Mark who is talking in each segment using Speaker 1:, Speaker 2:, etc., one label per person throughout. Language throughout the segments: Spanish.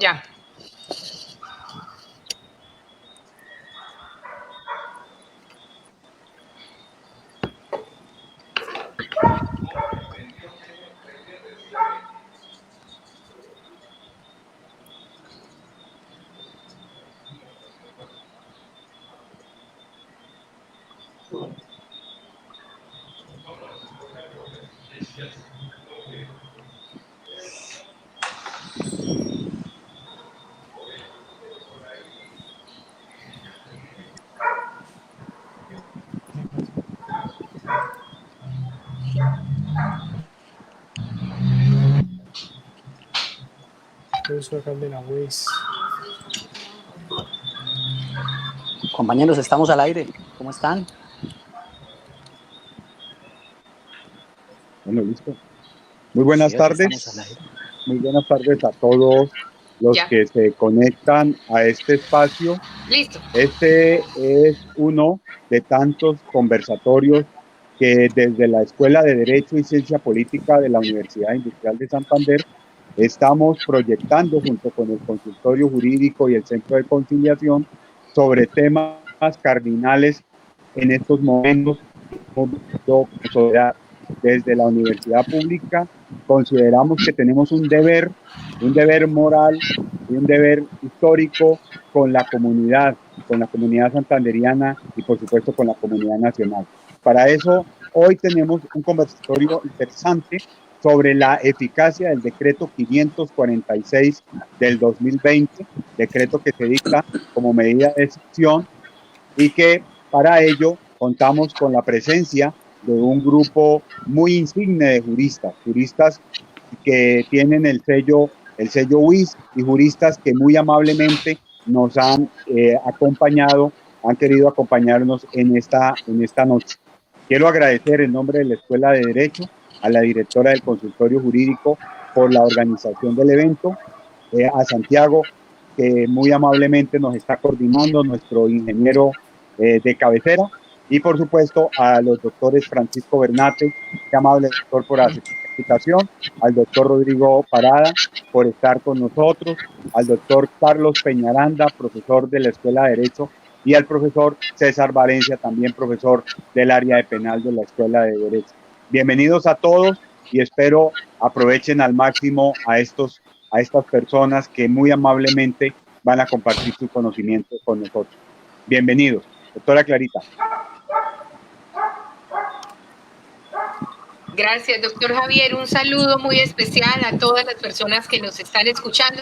Speaker 1: Ya.
Speaker 2: Compañeros, estamos al aire. ¿Cómo están?
Speaker 3: Bueno, listo. Muy buenas
Speaker 2: Sí,
Speaker 3: tardes. Muy buenas tardes a todos los que se conectan a este espacio.
Speaker 1: Listo.
Speaker 3: Este es uno de tantos conversatorios que desde la Escuela de Derecho y Ciencia Política de la Universidad Industrial de Santander estamos proyectando junto con el Consultorio Jurídico y el Centro de Conciliación sobre temas cardinales en estos momentos. Desde la universidad pública consideramos que tenemos un deber moral y un deber histórico con la comunidad santanderiana y por supuesto con la comunidad nacional. Para eso, hoy tenemos un conversatorio interesante sobre la eficacia del decreto 546 del 2020, decreto que se dicta como medida de excepción y que para ello contamos con la presencia de un grupo muy insigne de juristas que tienen el sello WIS y juristas que muy amablemente nos han acompañado, han querido acompañarnos en esta noche. Quiero agradecer en nombre de la Escuela de Derecho a la directora del Consultorio Jurídico por la organización del evento, a Santiago, que muy amablemente nos está coordinando, nuestro ingeniero de cabecera, y por supuesto a los doctores Francisco Bernate, qué amable doctor por aceptar la invitación, al doctor Rodrigo Parada por estar con nosotros, al doctor Carlos Peñaranda, profesor de la Escuela de Derecho, y al profesor César Valencia, también profesor del área de penal de la Escuela de Derecho. Bienvenidos a todos y espero aprovechen al máximo a estas personas que muy amablemente van a compartir su conocimiento con nosotros. Bienvenidos. Doctora Clarita.
Speaker 1: Gracias, doctor Javier. Un saludo muy especial a todas las personas que nos están escuchando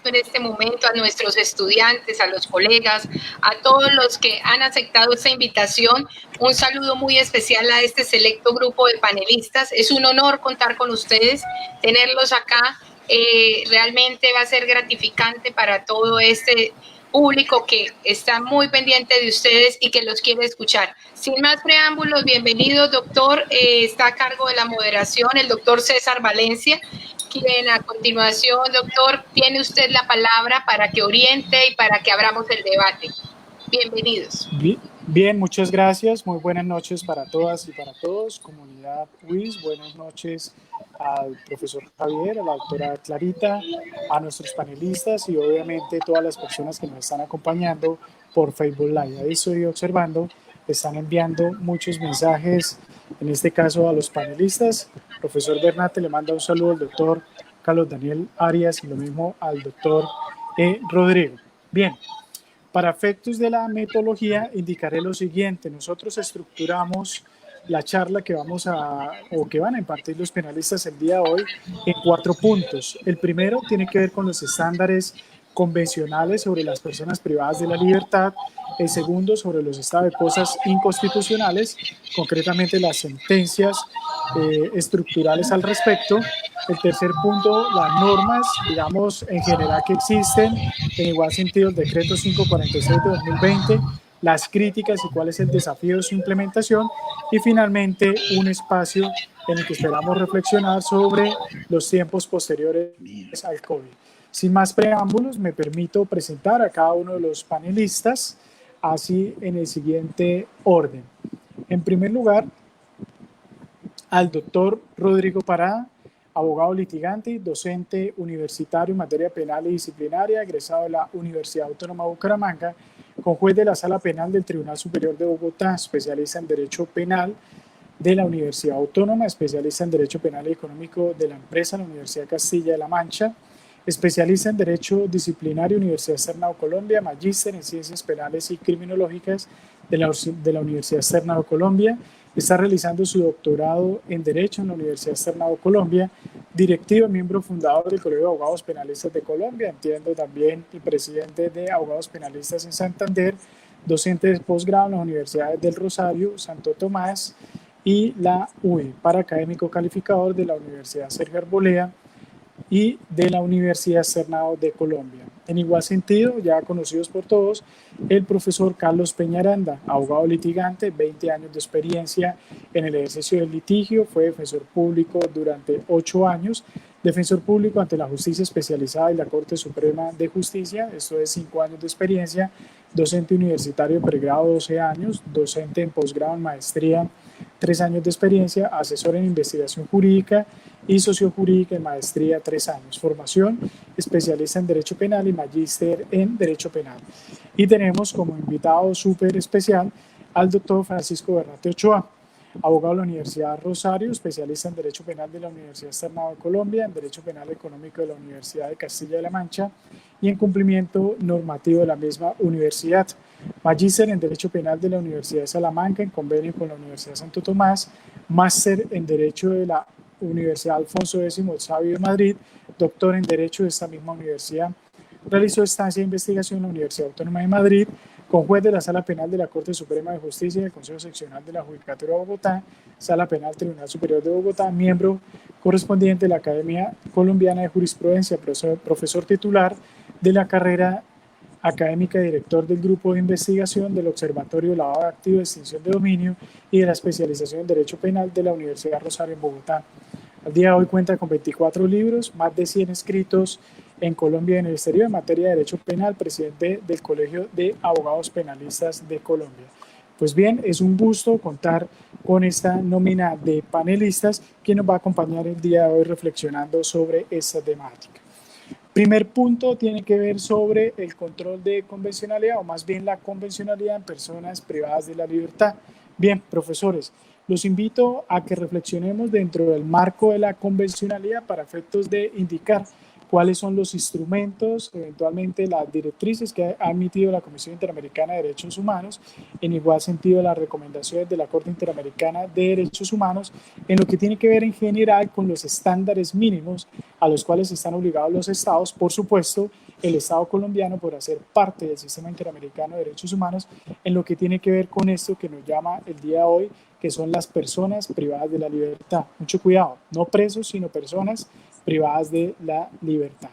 Speaker 1: en este momento, a nuestros estudiantes, a los colegas, a todos los que han aceptado esta invitación. Un saludo muy especial a este selecto grupo de panelistas. Es un honor contar con ustedes, tenerlos acá. Realmente va a ser gratificante para todo este público que está muy pendiente de ustedes y que los quiere escuchar. Sin más preámbulos, bienvenido, doctor. Está a cargo de la moderación el doctor César Valencia, quien a continuación, doctor, tiene usted la palabra para que oriente y para que abramos el debate. Bienvenidos.
Speaker 4: Bien, muchas gracias. Muy buenas noches para todas y para todos. Comunidad WIS, buenas noches al profesor Javier, a la doctora Clarita, a nuestros panelistas y obviamente todas las personas que nos están acompañando por Facebook Live. Ahí estoy observando, están enviando muchos mensajes, en este caso a los panelistas. Profesor Bernate le manda un saludo al doctor Carlos Daniel Arias y lo mismo al doctor Rodrigo. Bien. Para efectos de la metodología, indicaré lo siguiente. Nosotros estructuramos la charla que que van a impartir los panelistas el día de hoy en 4 puntos. El primero tiene que ver con los estándares convencionales sobre las personas privadas de la libertad. El segundo, sobre los estados de cosas inconstitucionales, concretamente las sentencias estructurales al respecto. El tercer punto, las normas, digamos, en general que existen, en igual sentido el decreto 546 de 2020, las críticas y cuál es el desafío de su implementación, y finalmente un espacio en el que esperamos reflexionar sobre los tiempos posteriores al COVID. Sin más preámbulos, me permito presentar a cada uno de los panelistas, así en el siguiente orden. En primer lugar, al doctor Rodrigo Parada, abogado litigante, docente universitario en materia penal y disciplinaria, egresado de la Universidad Autónoma de Bucaramanga, conjuez de la Sala Penal del Tribunal Superior de Bogotá, especialista en Derecho Penal de la Universidad Autónoma, especialista en Derecho Penal y Económico de la empresa, la Universidad de Castilla de la Mancha, especialista en Derecho Disciplinario, Universidad Externa de Colombia, magíster en Ciencias Penales y Criminológicas de la Universidad Externa de Colombia. Está realizando su doctorado en Derecho en la Universidad Externa de Colombia, directivo, miembro fundador del Colegio de Abogados Penalistas de Colombia, entiendo también y presidente de Abogados Penalistas en Santander, docente de posgrado en las universidades del Rosario, Santo Tomás y la UIE, para académico calificador de la Universidad Sergio Arboleda y de la Universidad Externa de Colombia. En igual sentido, ya conocidos por todos, el profesor Carlos Peñaranda, abogado litigante, 20 años de experiencia en el ejercicio del litigio, fue defensor público durante 8 años, defensor público ante la Justicia Especializada y la Corte Suprema de Justicia, esto es 5 años de experiencia, docente universitario en pregrado 12 años, docente en posgrado en maestría 3 años de experiencia, asesor en investigación jurídica y sociojurídica en maestría 3 años, formación, especialista en Derecho Penal y magíster en Derecho Penal. Y tenemos como invitado súper especial al doctor Francisco Bernate Ochoa, abogado de la Universidad Rosario, especialista en Derecho Penal de la Universidad Externa de Colombia, en Derecho Penal Económico de la Universidad de Castilla de la Mancha y en cumplimiento normativo de la misma universidad. Magíster en Derecho Penal de la Universidad de Salamanca, en convenio con la Universidad de Santo Tomás, máster en Derecho de la Universidad Alfonso X el Sabio de Madrid, doctor en Derecho de esta misma universidad. Realizó estancia de investigación en la Universidad Autónoma de Madrid, conjuez de la Sala Penal de la Corte Suprema de Justicia y del Consejo Seccional de la Judicatura de Bogotá, Sala Penal Tribunal Superior de Bogotá, miembro correspondiente de la Academia Colombiana de Jurisprudencia, profesor titular de la carrera académica y director del Grupo de Investigación del Observatorio de Lavado de Activos, Extinción de Dominio y de la especialización en Derecho Penal de la Universidad Rosario en Bogotá. Al día de hoy cuenta con 24 libros, más de 100 escritos en Colombia y en el exterior en materia de Derecho Penal, presidente del Colegio de Abogados Penalistas de Colombia. Pues bien, es un gusto contar con esta nómina de panelistas que nos va a acompañar el día de hoy reflexionando sobre esta temática. Primer punto tiene que ver sobre el control de convencionalidad, o más bien la convencionalidad en personas privadas de la libertad. Bien, profesores, los invito a que reflexionemos dentro del marco de la convencionalidad para efectos de indicar cuáles son los instrumentos, eventualmente las directrices que ha emitido la Comisión Interamericana de Derechos Humanos, en igual sentido las recomendaciones de la Corte Interamericana de Derechos Humanos, en lo que tiene que ver en general con los estándares mínimos a los cuales están obligados los estados, por supuesto, el Estado colombiano por hacer parte del Sistema Interamericano de Derechos Humanos, en lo que tiene que ver con esto que nos llama el día de hoy, que son las personas privadas de la libertad. Mucho cuidado, no presos, sino personas privadas de la libertad.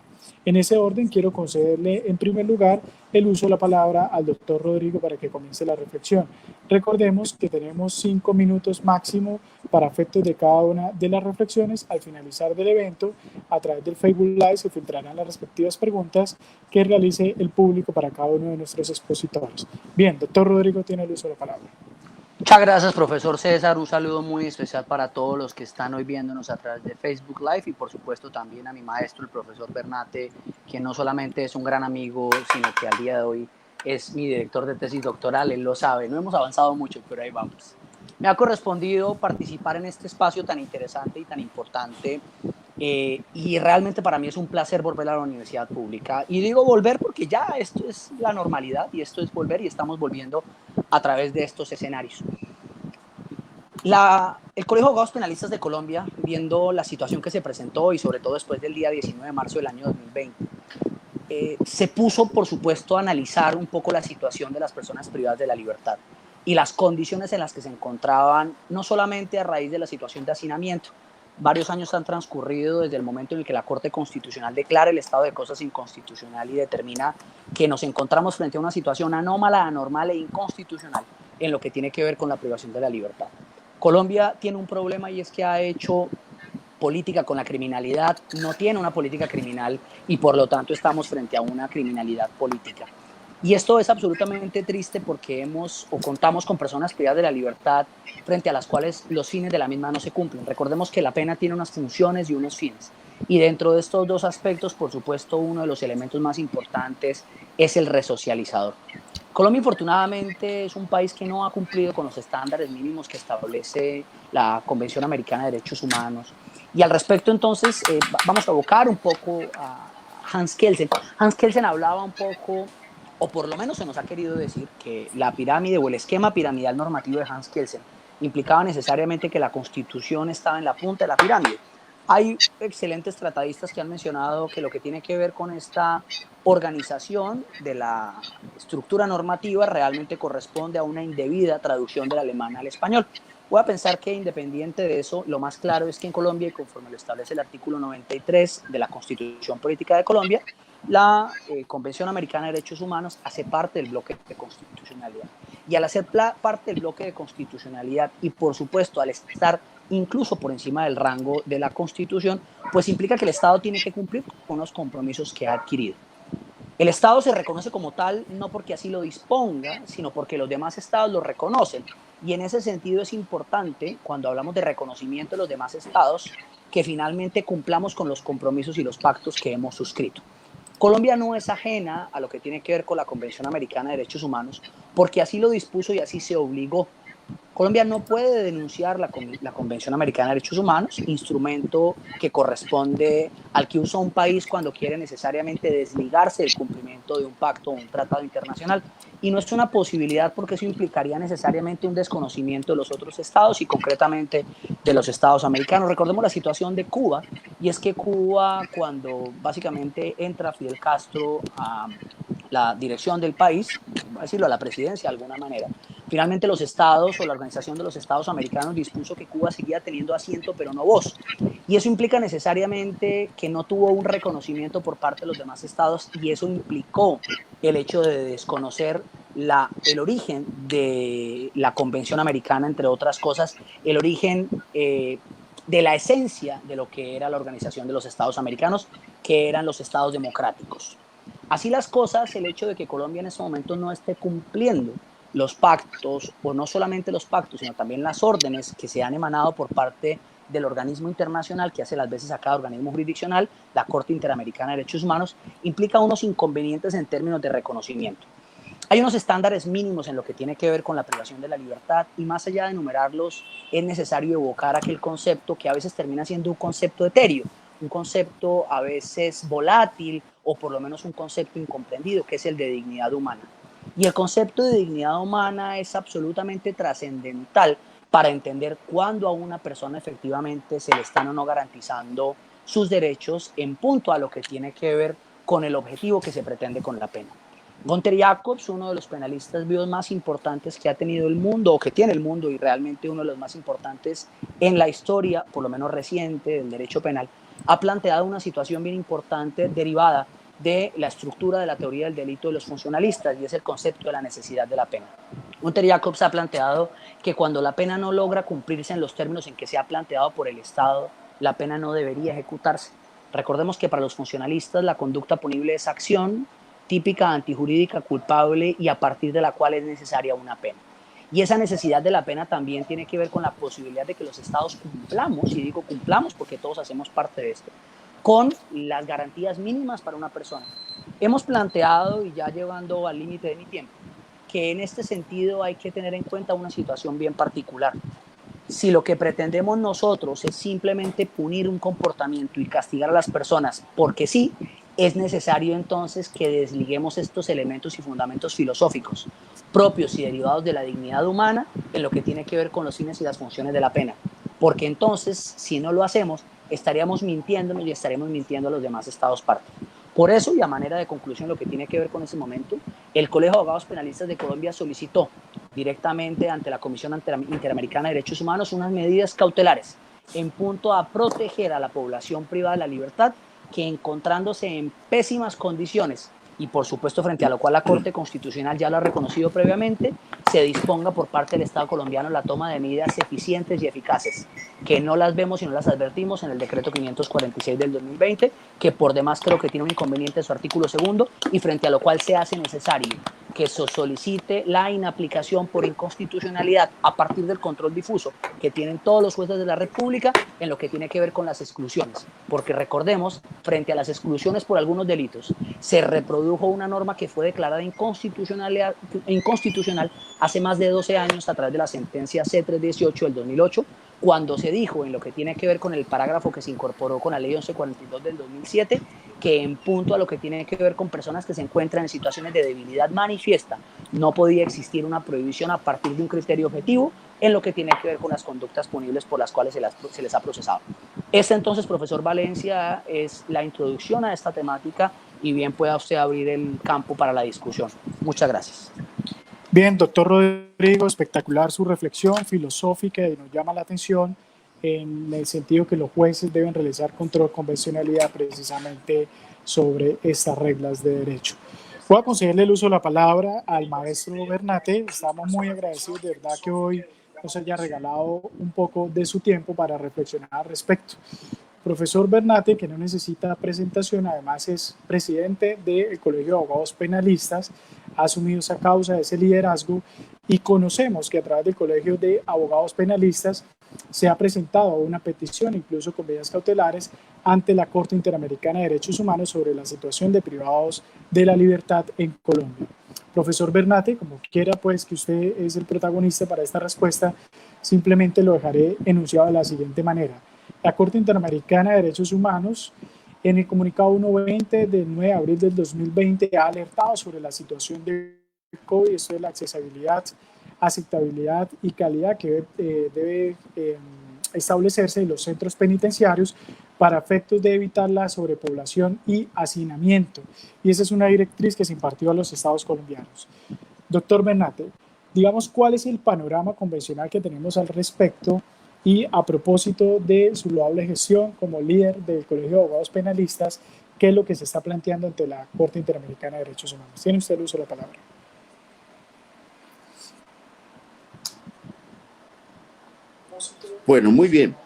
Speaker 4: En ese orden, quiero concederle en primer lugar el uso de la palabra al doctor Rodrigo para que comience la reflexión. Recordemos que tenemos 5 minutos máximo para efectos de cada una de las reflexiones. Al finalizar del evento, a través del Facebook Live se filtrarán las respectivas preguntas que realice el público para cada uno de nuestros expositores. Bien, doctor Rodrigo tiene el uso de la palabra.
Speaker 2: Muchas gracias, profesor César. Un saludo muy especial para todos los que están hoy viéndonos a través de Facebook Live y, por supuesto, también a mi maestro, el profesor Bernate, quien no solamente es un gran amigo, sino que al día de hoy es mi director de tesis doctoral. Él lo sabe. No hemos avanzado mucho, pero ahí vamos. Me ha correspondido participar en este espacio tan interesante y tan importante y realmente para mí es un placer volver a la universidad pública. Y digo volver porque ya esto es la normalidad y esto es volver y estamos volviendo a través de estos escenarios. El Colegio de Abogados Penalistas de Colombia, viendo la situación que se presentó y sobre todo después del día 19 de marzo del año 2020, se puso, por supuesto, a analizar un poco la situación de las personas privadas de la libertad y las condiciones en las que se encontraban, no solamente a raíz de la situación de hacinamiento. Varios años han transcurrido desde el momento en el que la Corte Constitucional declara el estado de cosas inconstitucional y determina que nos encontramos frente a una situación anómala, anormal e inconstitucional en lo que tiene que ver con la privación de la libertad. Colombia tiene un problema y es que ha hecho política con la criminalidad, no tiene una política criminal y por lo tanto estamos frente a una criminalidad política. Y esto es absolutamente triste porque hemos o contamos con personas privadas de la libertad frente a las cuales los fines de la misma no se cumplen. Recordemos que la pena tiene unas funciones y unos fines. Y dentro de estos dos aspectos, por supuesto, uno de los elementos más importantes es el resocializador. Colombia, infortunadamente, es un país que no ha cumplido con los estándares mínimos que establece la Convención Americana de Derechos Humanos. Y al respecto, entonces, vamos a evocar un poco a Hans Kelsen. Hans Kelsen hablaba un poco, o por lo menos se nos ha querido decir, que la pirámide o el esquema piramidal normativo de Hans Kelsen implicaba necesariamente que la Constitución estaba en la punta de la pirámide. Hay excelentes tratadistas que han mencionado que lo que tiene que ver con esta organización de la estructura normativa realmente corresponde a una indebida traducción del alemán al español. Voy a pensar que independiente de eso, lo más claro es que en Colombia, y conforme lo establece el artículo 93 de la Constitución Política de Colombia, la Convención Americana de Derechos Humanos hace parte del bloque de constitucionalidad. Y al hacer parte del bloque de constitucionalidad y, por supuesto, al estar incluso por encima del rango de la Constitución, pues implica que el Estado tiene que cumplir con los compromisos que ha adquirido. El Estado se reconoce como tal no porque así lo disponga, sino porque los demás Estados lo reconocen. Y en ese sentido es importante, cuando hablamos de reconocimiento de los demás Estados, que finalmente cumplamos con los compromisos y los pactos que hemos suscrito. Colombia no es ajena a lo que tiene que ver con la Convención Americana de Derechos Humanos, porque así lo dispuso y así se obligó. Colombia no puede denunciar la Convención Americana de Derechos Humanos, instrumento que corresponde al que usa un país cuando quiere necesariamente desligarse del cumplimiento de un pacto o un tratado internacional. Y no es una posibilidad porque eso implicaría necesariamente un desconocimiento de los otros estados y concretamente de los estados americanos. Recordemos la situación de Cuba, y es que Cuba, cuando básicamente entra Fidel Castro a la dirección del país, voy a decirlo, a la presidencia de alguna manera, finalmente los estados o la Organización de los Estados Americanos dispuso que Cuba seguía teniendo asiento pero no voz. Y eso implica necesariamente que no tuvo un reconocimiento por parte de los demás estados, y eso implicó el hecho de desconocer el origen de la Convención Americana, entre otras cosas, el origen de la esencia de lo que era la Organización de los Estados Americanos, que eran los estados democráticos. Así las cosas, el hecho de que Colombia en este momento no esté cumpliendo los pactos, o no solamente los pactos, sino también las órdenes que se han emanado por parte del organismo internacional que hace las veces a cada organismo jurisdiccional, la Corte Interamericana de Derechos Humanos, implica unos inconvenientes en términos de reconocimiento. Hay unos estándares mínimos en lo que tiene que ver con la privación de la libertad, y más allá de enumerarlos, es necesario evocar aquel concepto que a veces termina siendo un concepto etéreo, un concepto a veces volátil, o por lo menos un concepto incomprendido, que es el de dignidad humana. Y el concepto de dignidad humana es absolutamente trascendental para entender cuándo a una persona efectivamente se le están o no garantizando sus derechos en punto a lo que tiene que ver con el objetivo que se pretende con la pena. Gunther Jacobs, uno de los penalistas vivos más importantes que ha tenido el mundo, o que tiene el mundo, y realmente uno de los más importantes en la historia, por lo menos reciente, del derecho penal, ha planteado una situación bien importante derivada de la estructura de la teoría del delito de los funcionalistas, y es el concepto de la necesidad de la pena. Gunther Jacobs ha planteado que cuando la pena no logra cumplirse en los términos en que se ha planteado por el Estado, la pena no debería ejecutarse. Recordemos que para los funcionalistas la conducta punible es acción típica, antijurídica, culpable, y a partir de la cual es necesaria una pena. Y esa necesidad de la pena también tiene que ver con la posibilidad de que los estados cumplamos, y digo cumplamos porque todos hacemos parte de esto, con las garantías mínimas para una persona. Hemos planteado, y ya llevando al límite de mi tiempo, que en este sentido hay que tener en cuenta una situación bien particular. Si lo que pretendemos nosotros es simplemente punir un comportamiento y castigar a las personas porque sí, es necesario entonces que desliguemos estos elementos y fundamentos filosóficos propios y derivados de la dignidad humana en lo que tiene que ver con los fines y las funciones de la pena. Porque entonces, si no lo hacemos, estaríamos mintiéndonos y estaremos mintiendo a los demás estados parte. Por eso, y a manera de conclusión, lo que tiene que ver con ese momento, el Colegio de Abogados Penalistas de Colombia solicitó directamente ante la Comisión Interamericana de Derechos Humanos unas medidas cautelares en punto a proteger a la población privada de la libertad, que encontrándose en pésimas condiciones, y por supuesto frente a lo cual la Corte Constitucional ya lo ha reconocido previamente, se disponga por parte del Estado colombiano la toma de medidas eficientes y eficaces, que no las vemos y no las advertimos en el decreto 546 del 2020, que por demás creo que tiene un inconveniente en su artículo segundo, y frente a lo cual se hace necesario que se solicite la inaplicación por inconstitucionalidad a partir del control difuso que tienen todos los jueces de la República en lo que tiene que ver con las exclusiones. Porque recordemos, frente a las exclusiones por algunos delitos, se reprodujo una norma que fue declarada inconstitucional hace más de 12 años a través de la sentencia C318 del 2008, cuando se dijo en lo que tiene que ver con el parágrafo que se incorporó con la ley 1142 del 2007, que en punto a lo que tiene que ver con personas que se encuentran en situaciones de debilidad manifiesta, no podía existir una prohibición a partir de un criterio objetivo en lo que tiene que ver con las conductas punibles por las cuales se les ha procesado. Esta entonces, profesor Valencia, es la introducción a esta temática y bien pueda usted abrir el campo para la discusión. Muchas gracias.
Speaker 4: Bien, doctor Rodrigo, espectacular su reflexión filosófica y nos llama la atención en el sentido que los jueces deben realizar control convencionalidad precisamente sobre estas reglas de derecho. Voy a concederle el uso de la palabra al maestro Bernate. Estamos muy agradecidos de verdad que hoy nos haya regalado un poco de su tiempo para reflexionar al respecto. Profesor Bernate, que no necesita presentación, además es presidente del Colegio de Abogados Penalistas, ha asumido esa causa, ese liderazgo, y conocemos que a través del Colegio de Abogados Penalistas se ha presentado una petición, incluso con medidas cautelares, ante la Corte Interamericana de Derechos Humanos sobre la situación de privados de la libertad en Colombia. Profesor Bernate, como quiera pues que usted es el protagonista para esta respuesta, simplemente lo dejaré enunciado de la siguiente manera. La Corte Interamericana de Derechos Humanos, en el comunicado 120 del 9 de abril del 2020, ha alertado sobre la situación de COVID, esto es la accesibilidad, aceptabilidad y calidad que debe establecerse en los centros penitenciarios para efectos de evitar la sobrepoblación y hacinamiento. Y esa es una directriz que se impartió a los estados colombianos. Doctor Bernate, digamos, ¿cuál es el panorama convencional que tenemos al respecto? Y a propósito de su loable gestión como líder del Colegio de Abogados Penalistas, ¿qué es lo que se está planteando ante la Corte Interamericana de Derechos Humanos? Tiene usted el uso de la palabra.
Speaker 5: Bueno, muy bien.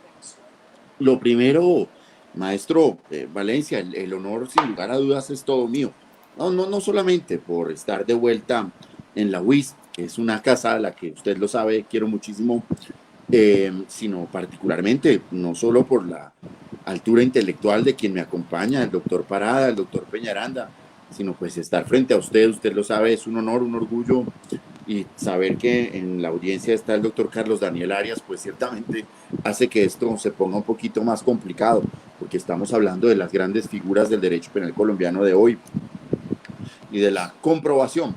Speaker 5: Lo primero, maestro Valencia, el honor sin lugar a dudas es todo mío. No solamente por estar de vuelta en la UIS, que es una casa a la que usted lo sabe, quiero muchísimo, sino particularmente, no solo por la altura intelectual de quien me acompaña, el doctor Parada, el doctor Peñaranda, sino pues estar frente a usted lo sabe, es un honor, un orgullo, y saber que en la audiencia está el doctor Carlos Daniel Arias, pues ciertamente hace que esto se ponga un poquito más complicado, porque estamos hablando de las grandes figuras del derecho penal colombiano de hoy y de la comprobación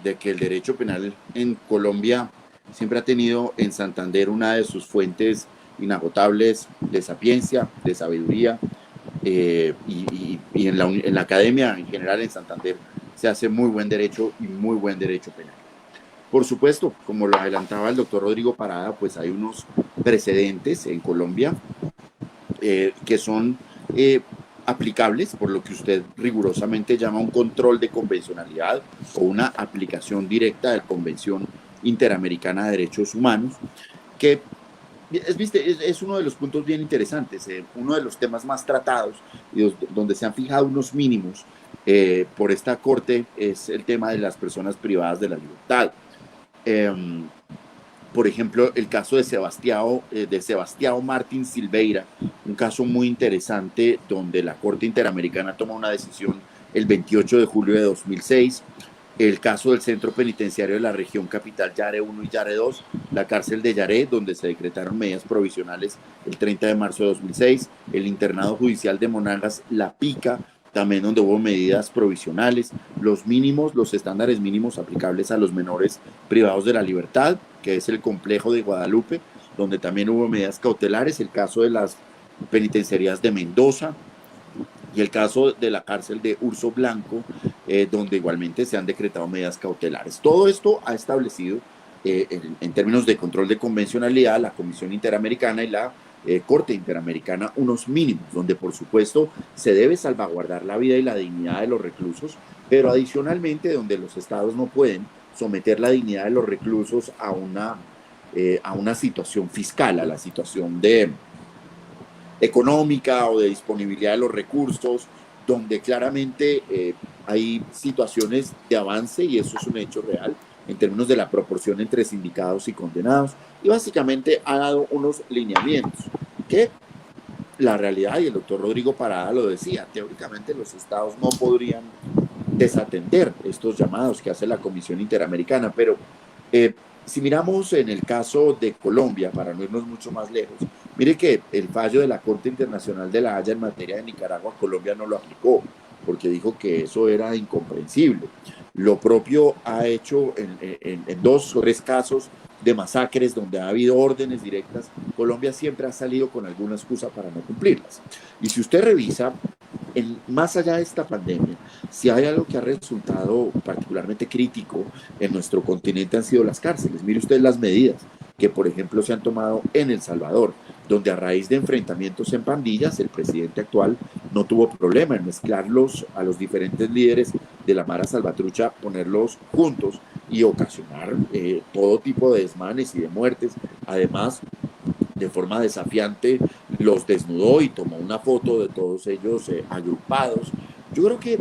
Speaker 5: de que el derecho penal en Colombia siempre ha tenido en Santander una de sus fuentes inagotables de sapiencia, de sabiduría, y en la academia en general en Santander se hace muy buen derecho y muy buen derecho penal. Por supuesto, como lo adelantaba el doctor Rodrigo Parada, pues hay unos precedentes en Colombia que son aplicables por lo que usted rigurosamente llama un control de convencionalidad o una aplicación directa de la Convención Interamericana de Derechos Humanos, que es uno de los puntos bien interesantes, uno de los temas más tratados y donde se han fijado unos mínimos por esta Corte es el tema de las personas privadas de la libertad. Por ejemplo, el caso de Sebastião Martins Silveira, un caso muy interesante donde la Corte Interamericana toma una decisión el 28 de julio de 2006. El caso del Centro Penitenciario de la Región Capital Yare 1 y Yare 2, la cárcel de Yare, donde se decretaron medidas provisionales el 30 de marzo de 2006, el internado judicial de Monagas, La Pica, también donde hubo medidas provisionales, los estándares mínimos aplicables a los menores privados de la libertad, que es el complejo de Guadalupe, donde también hubo medidas cautelares, el caso de las penitenciarías de Mendoza, y el caso de la cárcel de Urso Blanco, donde igualmente se han decretado medidas cautelares. Todo esto ha establecido, en términos de control de convencionalidad, la Comisión Interamericana y la Corte Interamericana unos mínimos, donde por supuesto se debe salvaguardar la vida y la dignidad de los reclusos, pero adicionalmente donde los estados no pueden someter la dignidad de los reclusos a una situación fiscal, a la situación económica o de disponibilidad de los recursos, donde claramente hay situaciones de avance, y eso es un hecho real en términos de la proporción entre sindicados y condenados, y básicamente ha dado unos lineamientos que la realidad, y el doctor Rodrigo Parada lo decía, teóricamente los estados no podrían desatender estos llamados que hace la Comisión Interamericana, pero si miramos en el caso de Colombia, para no irnos mucho más lejos, mire que el fallo de la Corte Internacional de la Haya en materia de Nicaragua, Colombia no lo aplicó, porque dijo que eso era incomprensible. Lo propio ha hecho en 2 o 3 casos de masacres donde ha habido órdenes directas. Colombia siempre ha salido con alguna excusa para no cumplirlas. Y si usted revisa, más allá de esta pandemia, si hay algo que ha resultado particularmente crítico en nuestro continente han sido las cárceles. Mire usted las medidas que, por ejemplo, se han tomado en El Salvador, donde a raíz de enfrentamientos en pandillas, el presidente actual no tuvo problema en mezclarlos a los diferentes líderes de la Mara Salvatrucha, ponerlos juntos y ocasionar todo tipo de desmanes y de muertes. Además, de forma desafiante, los desnudó y tomó una foto de todos ellos agrupados. Yo creo que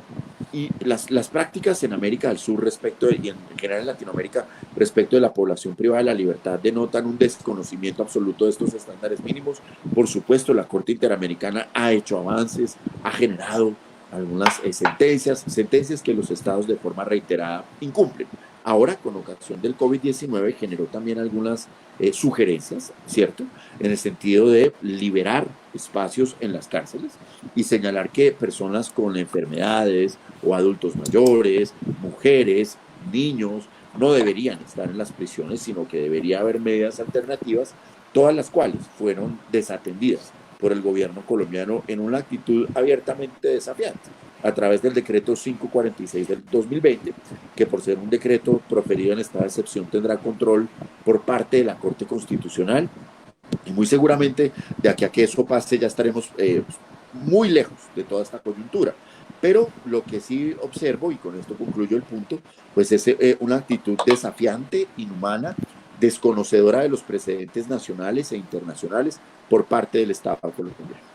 Speaker 5: las prácticas en América del Sur y en general en Latinoamérica respecto de la población privada de la libertad denotan un desconocimiento absoluto de estos estándares mínimos. Por supuesto, la Corte Interamericana ha hecho avances, ha generado algunas sentencias que los estados de forma reiterada incumplen. Ahora, con ocasión del COVID-19, generó también algunas sugerencias, ¿cierto? En el sentido de liberar espacios en las cárceles y señalar que personas con enfermedades o adultos mayores, mujeres, niños, no deberían estar en las prisiones, sino que debería haber medidas alternativas, todas las cuales fueron desatendidas por el gobierno colombiano en una actitud abiertamente desafiante, a través del decreto 546 del 2020, que por ser un decreto proferido en estado de excepción tendrá control por parte de la Corte Constitucional, y muy seguramente de aquí a que eso pase ya estaremos muy lejos de toda esta coyuntura. Pero lo que sí observo, y con esto concluyo el punto, pues es una actitud desafiante, inhumana, desconocedora de los precedentes nacionales e internacionales por parte del Estado colombiano.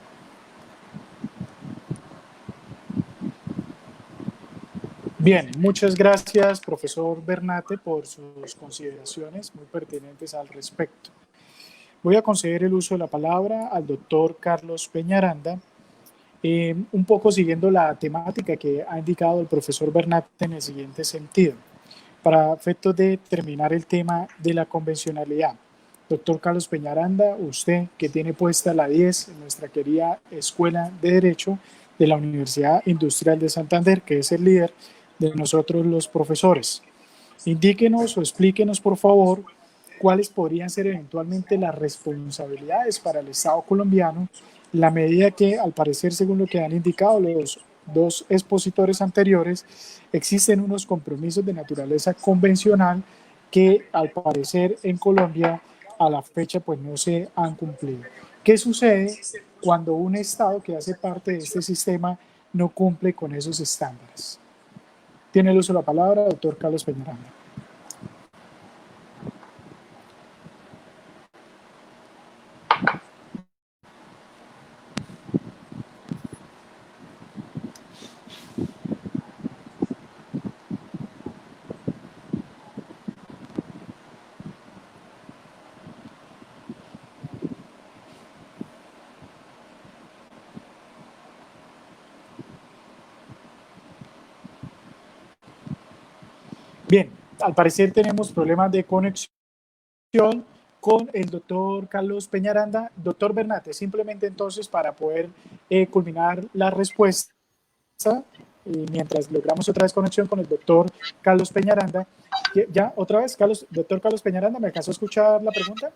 Speaker 4: Bien, muchas gracias, profesor Bernate, por sus consideraciones muy pertinentes al respecto. Voy a conceder el uso de la palabra al doctor Carlos Peñaranda, un poco siguiendo la temática que ha indicado el profesor Bernate en el siguiente sentido, para efectos de terminar el tema de la convencionalidad. Doctor Carlos Peñaranda, usted que tiene puesta la 10 en nuestra querida Escuela de Derecho de la Universidad Industrial de Santander, que es el líder de nosotros los profesores. Indíquenos o explíquenos, por favor, cuáles podrían ser eventualmente las responsabilidades para el Estado colombiano, la medida que, al parecer, según lo que han indicado los 2 expositores anteriores, existen unos compromisos de naturaleza convencional que, al parecer, en Colombia, a la fecha, pues no se han cumplido. ¿Qué sucede cuando un Estado que hace parte de este sistema no cumple con esos estándares? Tiene el uso de la palabra, doctor Carlos Peñaranda. Bien, al parecer tenemos problemas de conexión con el doctor Carlos Peñaranda. Doctor Bernate, simplemente entonces para poder culminar la respuesta, mientras logramos otra vez conexión con el doctor Carlos Peñaranda. ¿Ya otra vez, doctor Carlos Peñaranda, me alcanzó a escuchar la pregunta?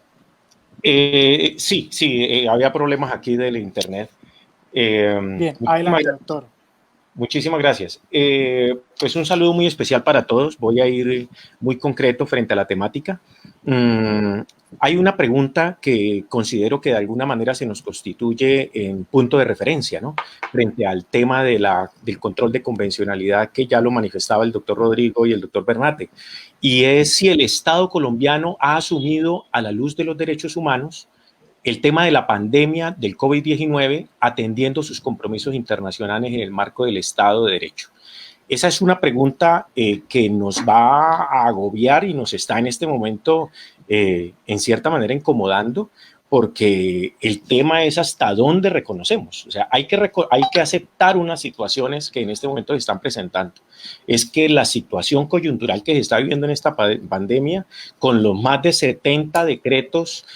Speaker 6: Sí, había problemas aquí del internet.
Speaker 4: Bien, adelante, doctor.
Speaker 6: Muchísimas gracias. Pues un saludo muy especial para todos. Voy a ir muy concreto frente a la temática. Hay una pregunta que considero que de alguna manera se nos constituye en punto de referencia, ¿no? Frente al tema del control de convencionalidad que ya lo manifestaba el doctor Rodrigo y el doctor Bernate. Y es si el Estado colombiano ha asumido, a la luz de los derechos humanos, el tema de la pandemia del COVID-19 atendiendo sus compromisos internacionales en el marco del Estado de Derecho. Esa es una pregunta que nos va a agobiar y nos está en este momento, en cierta manera, incomodando, porque el tema es hasta dónde reconocemos. O sea, hay que aceptar unas situaciones que en este momento se están presentando. Es que la situación coyuntural que se está viviendo en esta pandemia, con los más de 70 decretos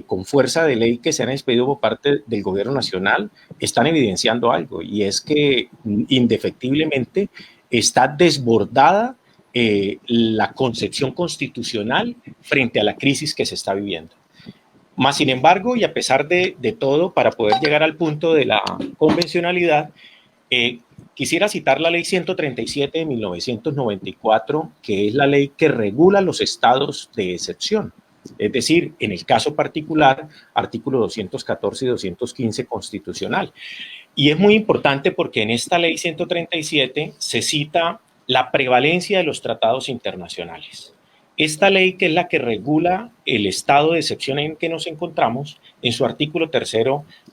Speaker 6: con fuerza de ley que se han expedido por parte del gobierno nacional, están evidenciando algo, y es que indefectiblemente está desbordada la concepción constitucional frente a la crisis que se está viviendo. Más sin embargo, y a pesar de todo, para poder llegar al punto de la convencionalidad, quisiera citar la ley 137 de 1994, que es la ley que regula los estados de excepción. Es decir, en el caso particular, artículo 214 y 215 constitucional. Y es muy importante porque en esta ley 137 se cita la prevalencia de los tratados internacionales. Esta ley, que es la que regula el estado de excepción en que nos encontramos, en su artículo 3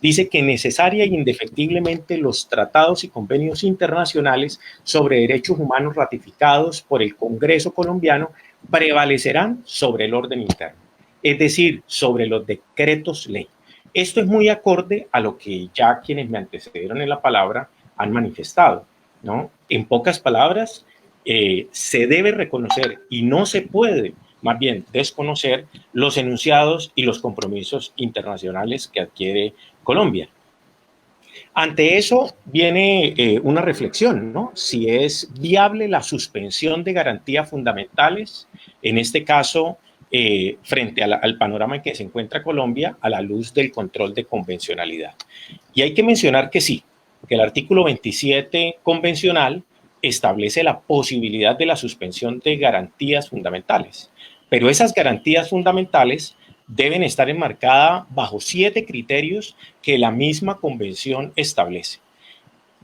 Speaker 6: dice que necesaria y indefectiblemente los tratados y convenios internacionales sobre derechos humanos ratificados por el Congreso colombiano prevalecerán sobre el orden interno, es decir, sobre los decretos ley. Esto es muy acorde a lo que ya quienes me antecedieron en la palabra han manifestado, ¿no? En pocas palabras, se debe reconocer y no se puede, más bien, desconocer los enunciados y los compromisos internacionales que adquiere Colombia. Ante eso viene una reflexión, ¿no? Si es viable la suspensión de garantías fundamentales, en este caso, frente al panorama en que se encuentra Colombia, a la luz del control de convencionalidad. Y hay que mencionar que sí, que el artículo 27 convencional establece la posibilidad de la suspensión de garantías fundamentales, pero esas garantías fundamentales deben estar enmarcadas bajo 7 criterios que la misma convención establece.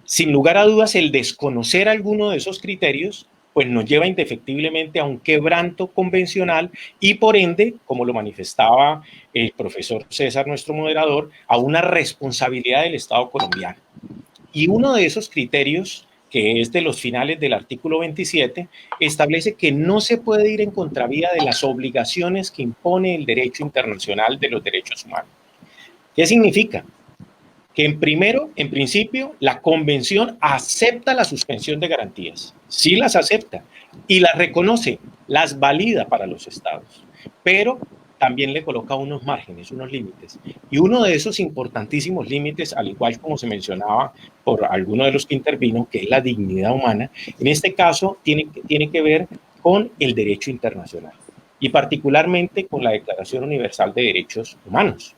Speaker 6: Sin lugar a dudas, el desconocer alguno de esos criterios pues nos lleva indefectiblemente a un quebranto convencional y por ende, como lo manifestaba el profesor César, nuestro moderador, a una responsabilidad del Estado colombiano. Y uno de esos criterios, que es de los finales del artículo 27, establece que no se puede ir en contravía de las obligaciones que impone el derecho internacional de los derechos humanos. ¿Qué significa? Que en principio, la convención acepta la suspensión de garantías, sí las acepta y las reconoce, las valida para los estados, pero también le coloca unos márgenes, unos límites. Y uno de esos importantísimos límites, al igual como se mencionaba por alguno de los que intervino, que es la dignidad humana, en este caso tiene que ver con el derecho internacional y particularmente con la Declaración Universal de Derechos Humanos,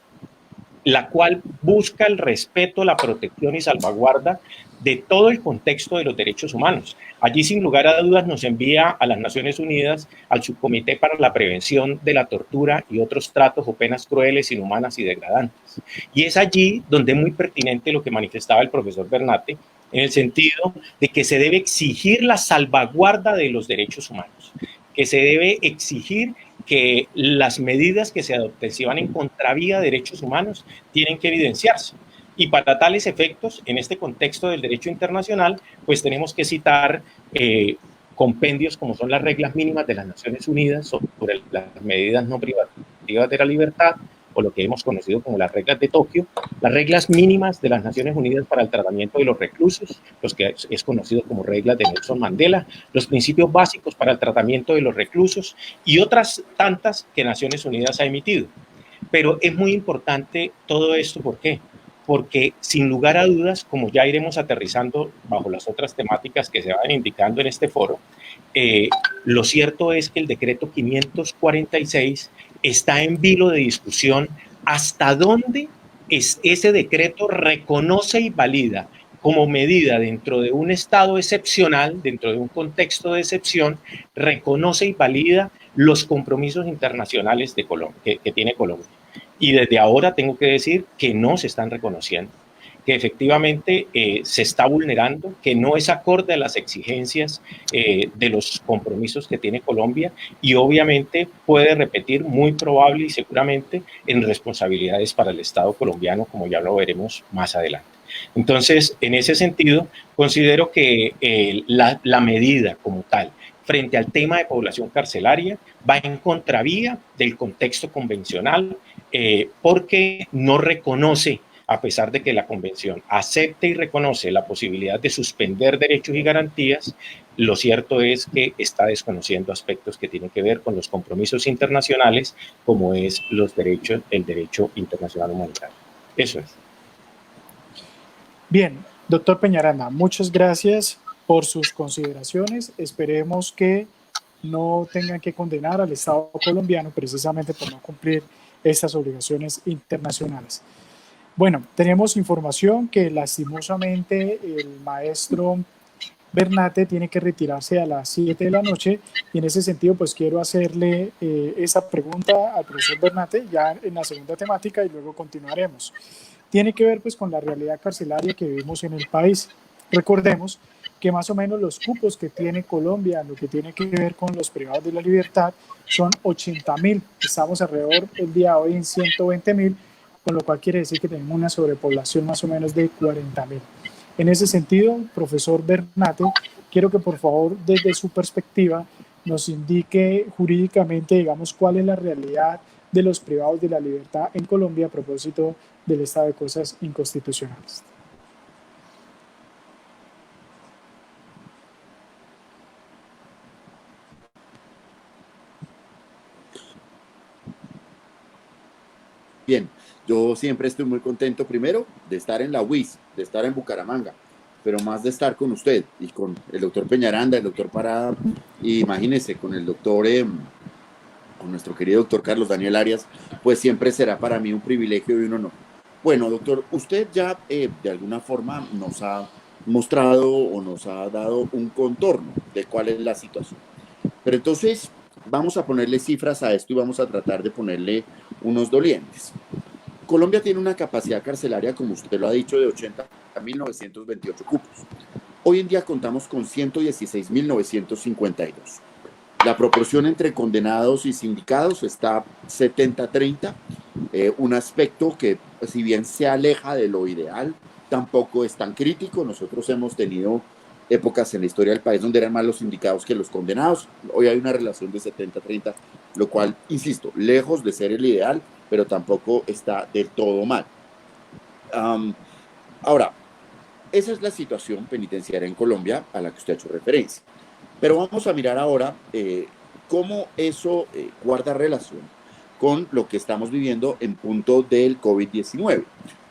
Speaker 6: la cual busca el respeto, la protección y salvaguarda de todo el contexto de los derechos humanos. Allí, sin lugar a dudas, nos envía a las Naciones Unidas al Subcomité para la Prevención de la Tortura y otros tratos o penas crueles, inhumanas y degradantes. Y es allí donde es muy pertinente lo que manifestaba el profesor Bernate, en el sentido de que se debe exigir la salvaguarda de los derechos humanos, que se debe exigir que las medidas que se adopten, si van en contravía de derechos humanos, tienen que evidenciarse. Y para tales efectos, en este contexto del derecho internacional, pues tenemos que citar compendios como son las reglas mínimas de las Naciones Unidas sobre las medidas no privativas de la libertad, o lo que hemos conocido como las reglas de Tokio, las reglas mínimas de las Naciones Unidas para el tratamiento de los reclusos, los que es conocido como reglas de Nelson Mandela, los principios básicos para el tratamiento de los reclusos y otras tantas que Naciones Unidas ha emitido. Pero es muy importante todo esto, ¿por qué? Porque sin lugar a dudas, como ya iremos aterrizando bajo las otras temáticas que se van indicando en este foro, lo cierto es que el decreto 546 está en vilo de discusión hasta dónde ese decreto reconoce y valida como medida dentro de un estado excepcional, dentro de un contexto de excepción, reconoce y valida los compromisos internacionales de Colombia, que tiene Colombia. Y desde ahora tengo que decir que no se están reconociendo, que efectivamente se está vulnerando, que no es acorde a las exigencias de los compromisos que tiene Colombia y obviamente puede repetir muy probable y seguramente en responsabilidades para el Estado colombiano, como ya lo veremos más adelante. Entonces, en ese sentido, considero que la medida como tal frente al tema de población carcelaria va en contravía del contexto convencional porque no reconoce, a pesar de que la Convención acepte y reconoce la posibilidad de suspender derechos y garantías, lo cierto es que está desconociendo aspectos que tienen que ver con los compromisos internacionales, como es el derecho internacional humanitario. Eso es.
Speaker 4: Bien, doctor Peñaranda, muchas gracias por sus consideraciones. Esperemos que no tengan que condenar al Estado colombiano precisamente por no cumplir estas obligaciones internacionales. Bueno, tenemos información que lastimosamente el maestro Bernate tiene que retirarse a las 7 de la noche y en ese sentido pues quiero hacerle esa pregunta al profesor Bernate ya en la segunda temática y luego continuaremos. Tiene que ver pues con la realidad carcelaria que vivimos en el país. Recordemos que más o menos los cupos que tiene Colombia, lo que tiene que ver con los privados de la libertad, son 80.000. Estamos alrededor el día de hoy en 120.000, con lo cual quiere decir que tenemos una sobrepoblación más o menos de 40.000. En ese sentido, profesor Bernate, quiero que por favor desde su perspectiva nos indique jurídicamente, digamos, cuál es la realidad de los privados de la libertad en Colombia a propósito del estado de cosas inconstitucionales.
Speaker 5: Bien, yo siempre estoy muy contento, primero, de estar en la UIS, de estar en Bucaramanga, pero más de estar con usted y con el doctor Peñaranda, el doctor Parada, y imagínese, con el doctor, con nuestro querido doctor Carlos Daniel Arias, pues siempre será para mí un privilegio y un honor. Bueno, doctor, usted ya de alguna forma nos ha mostrado o nos ha dado un contorno de cuál es la situación. Pero entonces vamos a ponerle cifras a esto y vamos a tratar de ponerle unos dolientes. Colombia tiene una capacidad carcelaria, como usted lo ha dicho, de 80.928 cupos. Hoy en día contamos con 116.952. La proporción entre condenados y sindicados está 70-30, un aspecto que, si bien se aleja de lo ideal, tampoco es tan crítico. Nosotros hemos tenido épocas en la historia del país donde eran más los sindicados que los condenados. Hoy hay una relación de 70-30, lo cual, insisto, lejos de ser el ideal, pero tampoco está del todo mal. Ahora, esa es la situación penitenciaria en Colombia a la que usted ha hecho referencia. Pero vamos a mirar ahora cómo eso guarda relación con lo que estamos viviendo en punto del COVID-19.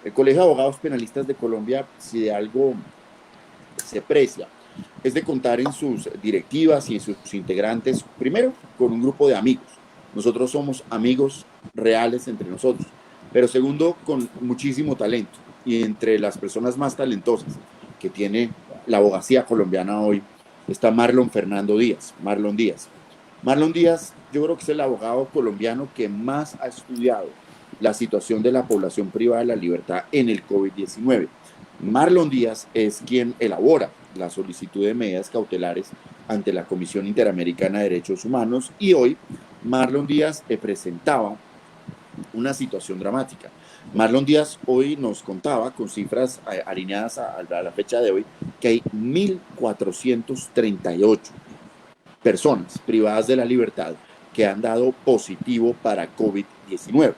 Speaker 5: El Colegio de Abogados Penalistas de Colombia, si de algo se precia, es de contar en sus directivas y en sus integrantes, primero, con un grupo de amigos. Nosotros somos amigos reales entre nosotros, pero segundo, con muchísimo talento. Y entre las personas más talentosas que tiene la abogacía colombiana hoy, está Marlon Fernando Díaz, Marlon Díaz. Marlon Díaz, yo creo que es el abogado colombiano que más ha estudiado la situación de la población privada de la libertad en el COVID-19. Marlon Díaz es quien elabora la solicitud de medidas cautelares ante la Comisión Interamericana de Derechos Humanos y hoy Marlon Díaz presentaba una situación dramática. Marlon Díaz hoy nos contaba, con cifras alineadas a la fecha de hoy, que hay 1.438 personas privadas de la libertad que han dado positivo para COVID-19.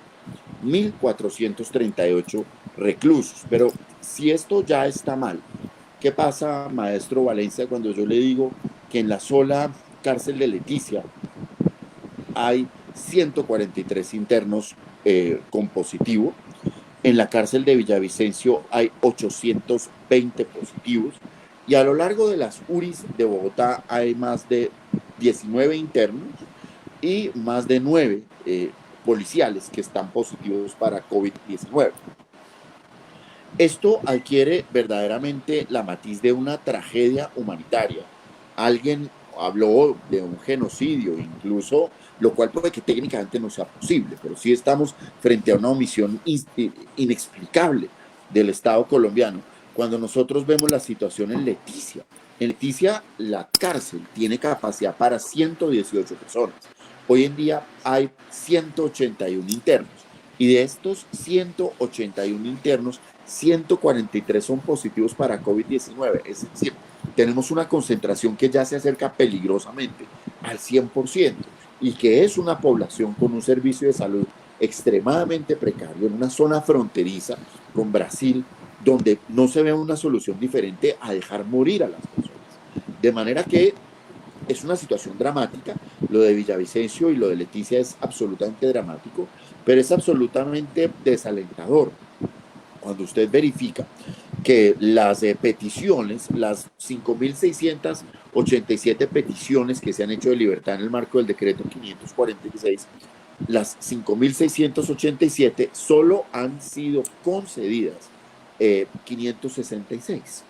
Speaker 5: 1.438 reclusos. Pero si esto ya está mal, ¿qué pasa, maestro Valencia, cuando yo le digo que en la sola cárcel de Leticia hay 143 internos con positivo? En la cárcel de Villavicencio hay 820 positivos y a lo largo de las URIs de Bogotá hay más de 19 internos y más de 9 policiales que están positivos para COVID-19. Esto adquiere verdaderamente la matiz de una tragedia humanitaria. Alguien habló de un genocidio, incluso, lo cual puede que técnicamente no sea posible, pero sí estamos frente a una omisión inexplicable del Estado colombiano cuando nosotros vemos la situación en Leticia. En Leticia, la cárcel tiene capacidad para 118 personas. Hoy en día hay 181 internos y de estos 181 internos, 143 son positivos para COVID-19, es decir, tenemos una concentración que ya se acerca peligrosamente al 100% y que es una población con un servicio de salud extremadamente precario en una zona fronteriza con Brasil, donde no se ve una solución diferente a dejar morir a las personas. De manera que es una situación dramática, lo de Villavicencio y lo de Leticia es absolutamente dramático, pero es absolutamente desalentador cuando usted verifica que las peticiones, las 5.687 peticiones que se han hecho de libertad en el marco del decreto 546, las 5.687 solo han sido concedidas 566.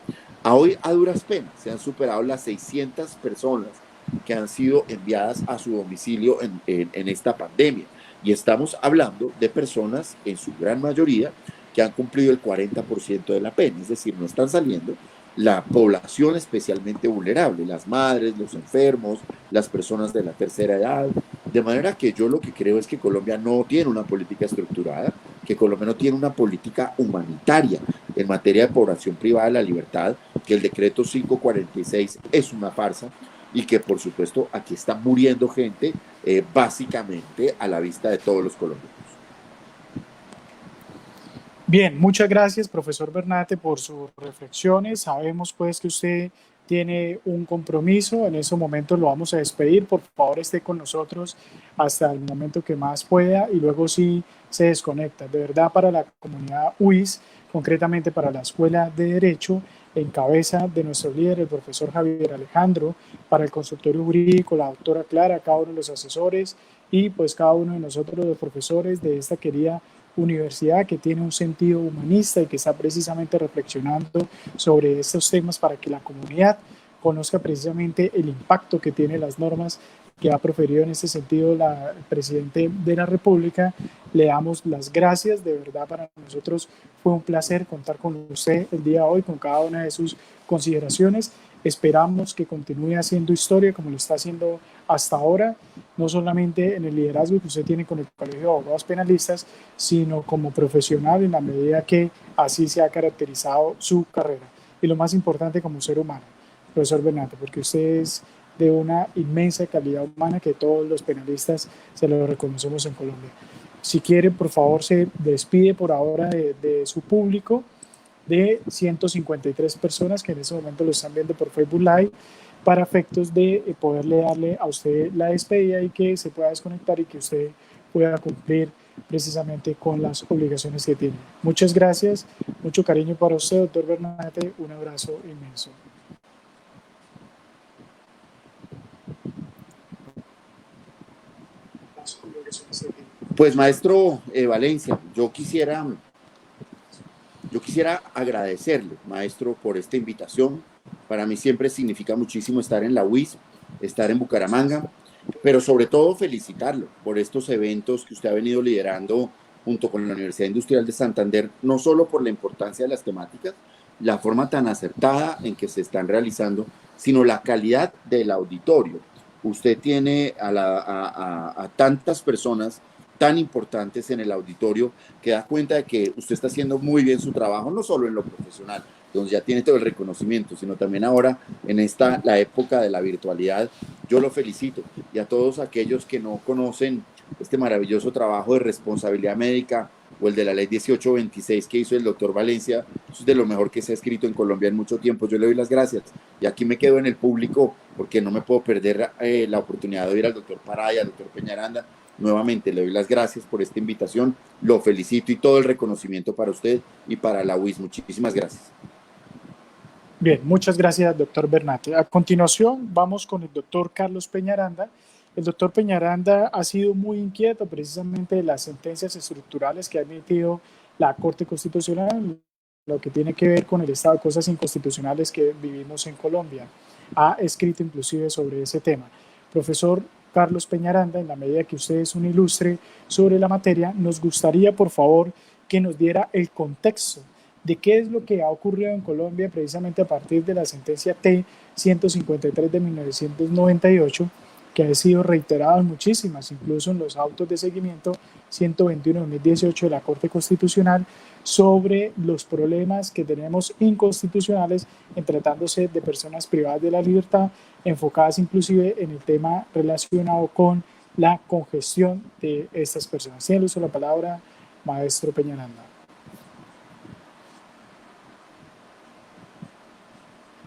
Speaker 5: A hoy, a duras penas, se han superado las 600 personas que han sido enviadas a su domicilio en esta pandemia. Y estamos hablando de personas, en su gran mayoría, que han cumplido el 40% de la pena, es decir, no están saliendo. La población especialmente vulnerable, las madres, los enfermos, las personas de la tercera edad, de manera que yo lo que creo es que Colombia no tiene una política estructurada, que Colombia no tiene una política humanitaria en materia de población privada de la libertad, que el decreto 546 es una farsa y que por supuesto aquí está muriendo gente básicamente a la vista de todos los colombianos.
Speaker 4: Bien, muchas gracias, profesor Bernate, por sus reflexiones. Sabemos pues que usted tiene un compromiso, en ese momento lo vamos a despedir. Por favor, esté con nosotros hasta el momento que más pueda y luego sí se desconecta. De verdad, para la comunidad UIS, concretamente para la Escuela de Derecho, en cabeza de nuestro líder, el profesor Javier Alejandro, para el consultorio jurídico, la doctora Clara, cada uno de los asesores y pues cada uno de nosotros los profesores de esta querida universidad que tiene un sentido humanista y que está precisamente reflexionando sobre estos temas para que la comunidad conozca precisamente el impacto que tienen las normas que ha proferido en este sentido el presidente de la República. Le damos las gracias, de verdad para nosotros fue un placer contar con usted el día de hoy, con cada una de sus consideraciones. Esperamos que continúe haciendo historia como lo está haciendo hasta ahora, no solamente en el liderazgo que usted tiene con el Colegio de Abogados Penalistas, sino como profesional en la medida que así se ha caracterizado su carrera. Y lo más importante como ser humano, profesor Bernate, porque usted es de una inmensa calidad humana que todos los penalistas se lo reconocemos en Colombia. Si quiere, por favor, se despide por ahora de su público, de 153 personas que en este momento lo están viendo por Facebook Live, para efectos de poderle darle a usted la despedida y que se pueda desconectar y que usted pueda cumplir precisamente con las obligaciones que tiene. Muchas gracias, mucho cariño para usted, doctor Bernate, un abrazo inmenso.
Speaker 5: Pues maestro Valencia, yo quisiera agradecerle, maestro, por esta invitación. Para mí siempre significa muchísimo estar en la UIS, estar en Bucaramanga, pero sobre todo felicitarlo por estos eventos que usted ha venido liderando junto con la Universidad Industrial de Santander, no solo por la importancia de las temáticas, la forma tan acertada en que se están realizando, sino la calidad del auditorio. Usted tiene a tantas personas tan importantes en el auditorio que da cuenta de que usted está haciendo muy bien su trabajo, no solo en lo profesional, donde ya tiene todo el reconocimiento, sino también ahora en la época de la virtualidad. Yo lo felicito y a todos aquellos que no conocen este maravilloso trabajo de responsabilidad médica o el de la ley 1826 que hizo el doctor Valencia, eso es de lo mejor que se ha escrito en Colombia en mucho tiempo. Yo le doy las gracias y aquí me quedo en el público porque no me puedo perder la oportunidad de oír al doctor Paraya, al doctor Peñaranda. Nuevamente le doy las gracias por esta invitación, lo felicito y todo el reconocimiento para usted y para la UIS. Muchísimas gracias.
Speaker 4: Bien, muchas gracias, doctor Bernate. A continuación, vamos con el doctor Carlos Peñaranda. El doctor Peñaranda ha sido muy inquieto precisamente de las sentencias estructurales que ha emitido la Corte Constitucional, lo que tiene que ver con el estado de cosas inconstitucionales que vivimos en Colombia. Ha escrito inclusive sobre ese tema. Profesor Carlos Peñaranda, en la medida que usted es un ilustre sobre la materia, nos gustaría, por favor, que nos diera el contexto de qué es lo que ha ocurrido en Colombia precisamente a partir de la sentencia T-153 de 1998, que ha sido reiterada muchísimas, incluso en los autos de seguimiento 121 de 2018 de la Corte Constitucional, sobre los problemas que tenemos inconstitucionales en tratándose de personas privadas de la libertad, enfocadas inclusive en el tema relacionado con la congestión de estas personas. Tiene el uso de la palabra, maestro Peñaranda.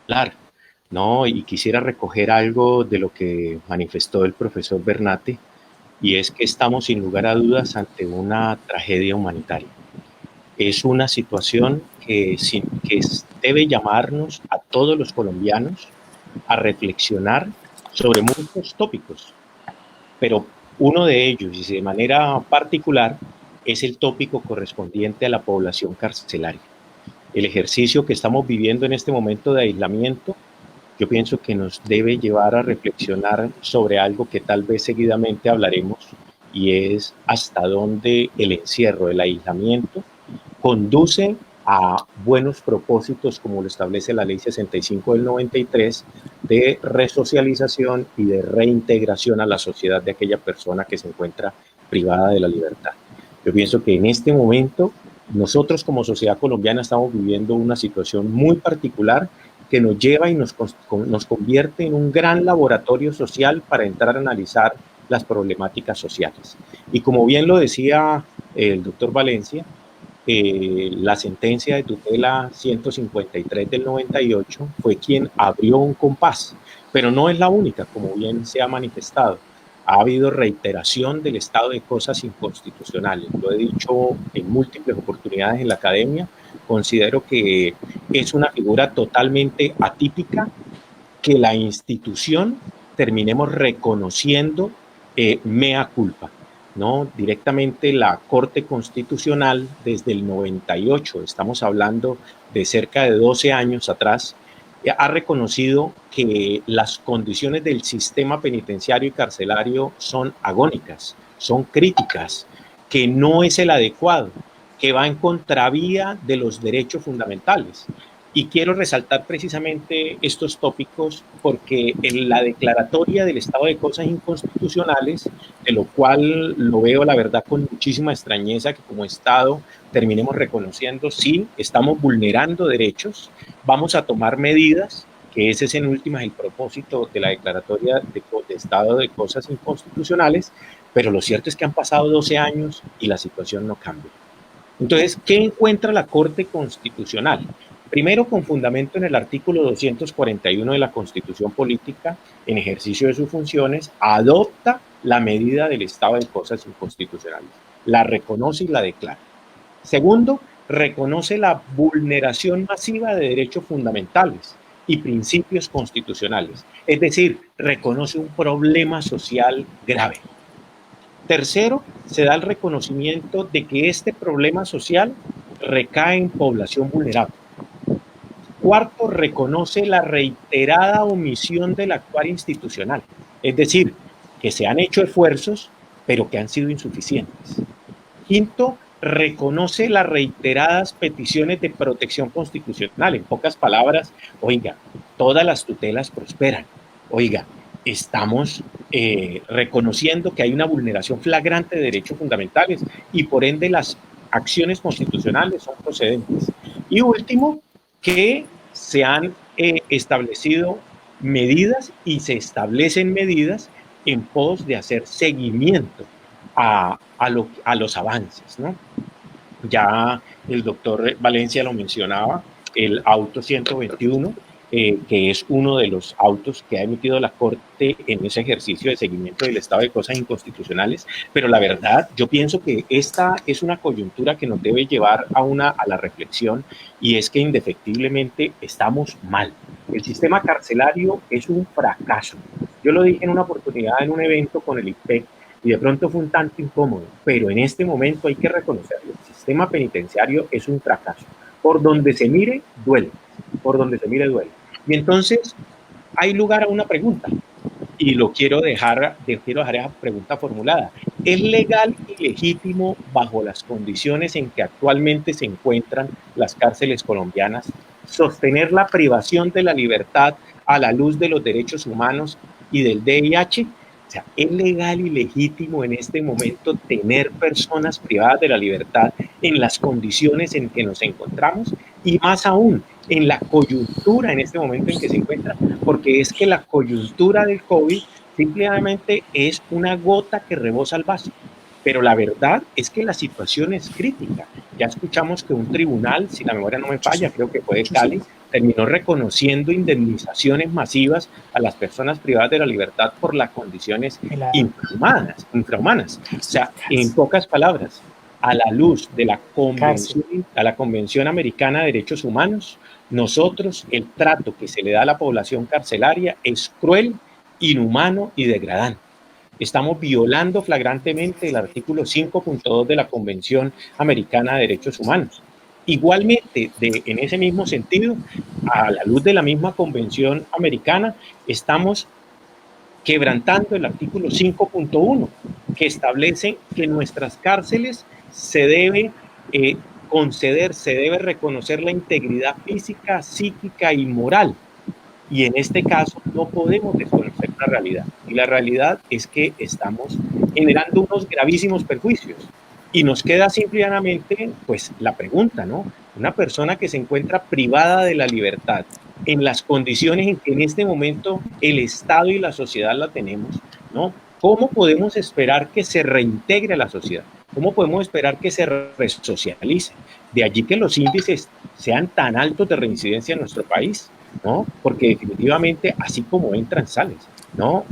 Speaker 6: Claro, no, y quisiera recoger algo de lo que manifestó el profesor Bernate, y es que estamos sin lugar a dudas ante una tragedia humanitaria. Es una situación que debe llamarnos a todos los colombianos a reflexionar sobre muchos tópicos, pero uno de ellos, y de manera particular, es el tópico correspondiente a la población carcelaria. El ejercicio que estamos viviendo en este momento de aislamiento, yo pienso que nos debe llevar a reflexionar sobre algo que tal vez seguidamente hablaremos, y es hasta dónde el encierro, el aislamiento, conduce a buenos propósitos, como lo establece la Ley 65 del 93, de resocialización y de reintegración a la sociedad de aquella persona que se encuentra privada de la libertad. Yo pienso que en este momento nosotros como sociedad colombiana estamos viviendo una situación muy particular que nos lleva y nos convierte en un gran laboratorio social para entrar a analizar las problemáticas sociales. Y como bien lo decía el doctor Valencia, la sentencia de tutela 153 del 98 fue quien abrió un compás, pero no es la única, como bien se ha manifestado. Ha habido reiteración del estado de cosas inconstitucionales. Lo he dicho en múltiples oportunidades en la academia. Considero que es una figura totalmente atípica que la institución terminemos reconociendo mea culpa, ¿no? Directamente la Corte Constitucional desde el 98, estamos hablando de cerca de 12 años atrás, ha reconocido que las condiciones del sistema penitenciario y carcelario son agónicas, son críticas, que no es el adecuado, que va en contravía de los derechos fundamentales. Y quiero resaltar precisamente estos tópicos porque en la declaratoria del estado de cosas inconstitucionales, de lo cual lo veo la verdad con muchísima extrañeza, que como Estado terminemos reconociendo, sí, estamos vulnerando derechos, vamos a tomar medidas, que ese es en últimas el propósito de la declaratoria de estado de cosas inconstitucionales, pero lo cierto es que han pasado 12 años y la situación no cambia. Entonces, ¿qué encuentra la Corte Constitucional? Primero, con fundamento en el artículo 241 de la Constitución Política, en ejercicio de sus funciones, adopta la medida del estado de cosas inconstitucionales, la reconoce y la declara. Segundo, reconoce la vulneración masiva de derechos fundamentales y principios constitucionales, es decir, reconoce un problema social grave. Tercero, se da el reconocimiento de que este problema social recae en población vulnerable. Cuarto, reconoce la reiterada omisión del actuar institucional, es decir, que se han hecho esfuerzos, pero que han sido insuficientes. Quinto, reconoce las reiteradas peticiones de protección constitucional. En pocas palabras, oiga, todas las tutelas prosperan. Oiga, estamos reconociendo que hay una vulneración flagrante de derechos fundamentales y por ende las acciones constitucionales son procedentes. Y último, que se han establecido medidas y se establecen medidas en pos de hacer seguimiento a los avances, ¿no? Ya el doctor Valencia lo mencionaba, el auto 121, que es uno de los autos que ha emitido la Corte en ese ejercicio de seguimiento del estado de cosas inconstitucionales, pero la verdad, yo pienso que esta es una coyuntura que nos debe llevar a la reflexión, y es que indefectiblemente estamos mal. El sistema carcelario es un fracaso. Yo lo dije en una oportunidad en un evento con el IPEC, y de pronto fue un tanto incómodo, pero en este momento hay que reconocerlo. El sistema penitenciario es un fracaso. Por donde se mire, duele. Por donde se mire, duele. Y entonces hay lugar a una pregunta. Y quiero dejar esa pregunta formulada. ¿Es legal y legítimo, bajo las condiciones en que actualmente se encuentran las cárceles colombianas, sostener la privación de la libertad a la luz de los derechos humanos y del VIH? O sea, ¿es legal y legítimo en este momento tener personas privadas de la libertad en las condiciones en que nos encontramos? Y más aún, en la coyuntura en este momento en que se encuentra, porque es que la coyuntura del COVID simplemente es una gota que rebosa el vaso. Pero la verdad es que la situación es crítica. Ya escuchamos que un tribunal, si la memoria no me falla, creo que fue de Cali, terminó reconociendo indemnizaciones masivas a las personas privadas de la libertad por las condiciones infrahumanas. O sea, en pocas palabras, a la luz de la Convención Americana de Derechos Humanos, nosotros, el trato que se le da a la población carcelaria es cruel, inhumano y degradante. Estamos violando flagrantemente el artículo 5.2 de la Convención Americana de Derechos Humanos. Igualmente, en ese mismo sentido, a la luz de la misma Convención Americana, estamos quebrantando el artículo 5.1, que establece que en nuestras cárceles se debe conceder, se debe reconocer la integridad física, psíquica y moral. Y en este caso no podemos desconocer la realidad. Y la realidad es que estamos generando unos gravísimos perjuicios. Y nos queda simplemente, pues, la pregunta, ¿no? Una persona que se encuentra privada de la libertad en las condiciones en que en este momento el Estado y la sociedad la tenemos, ¿no? ¿Cómo podemos esperar que se reintegre a la sociedad? ¿Cómo podemos esperar que se resocialice? De allí que los índices sean tan altos de reincidencia en nuestro país, ¿no? Porque definitivamente, así como entran, salen, ¿no?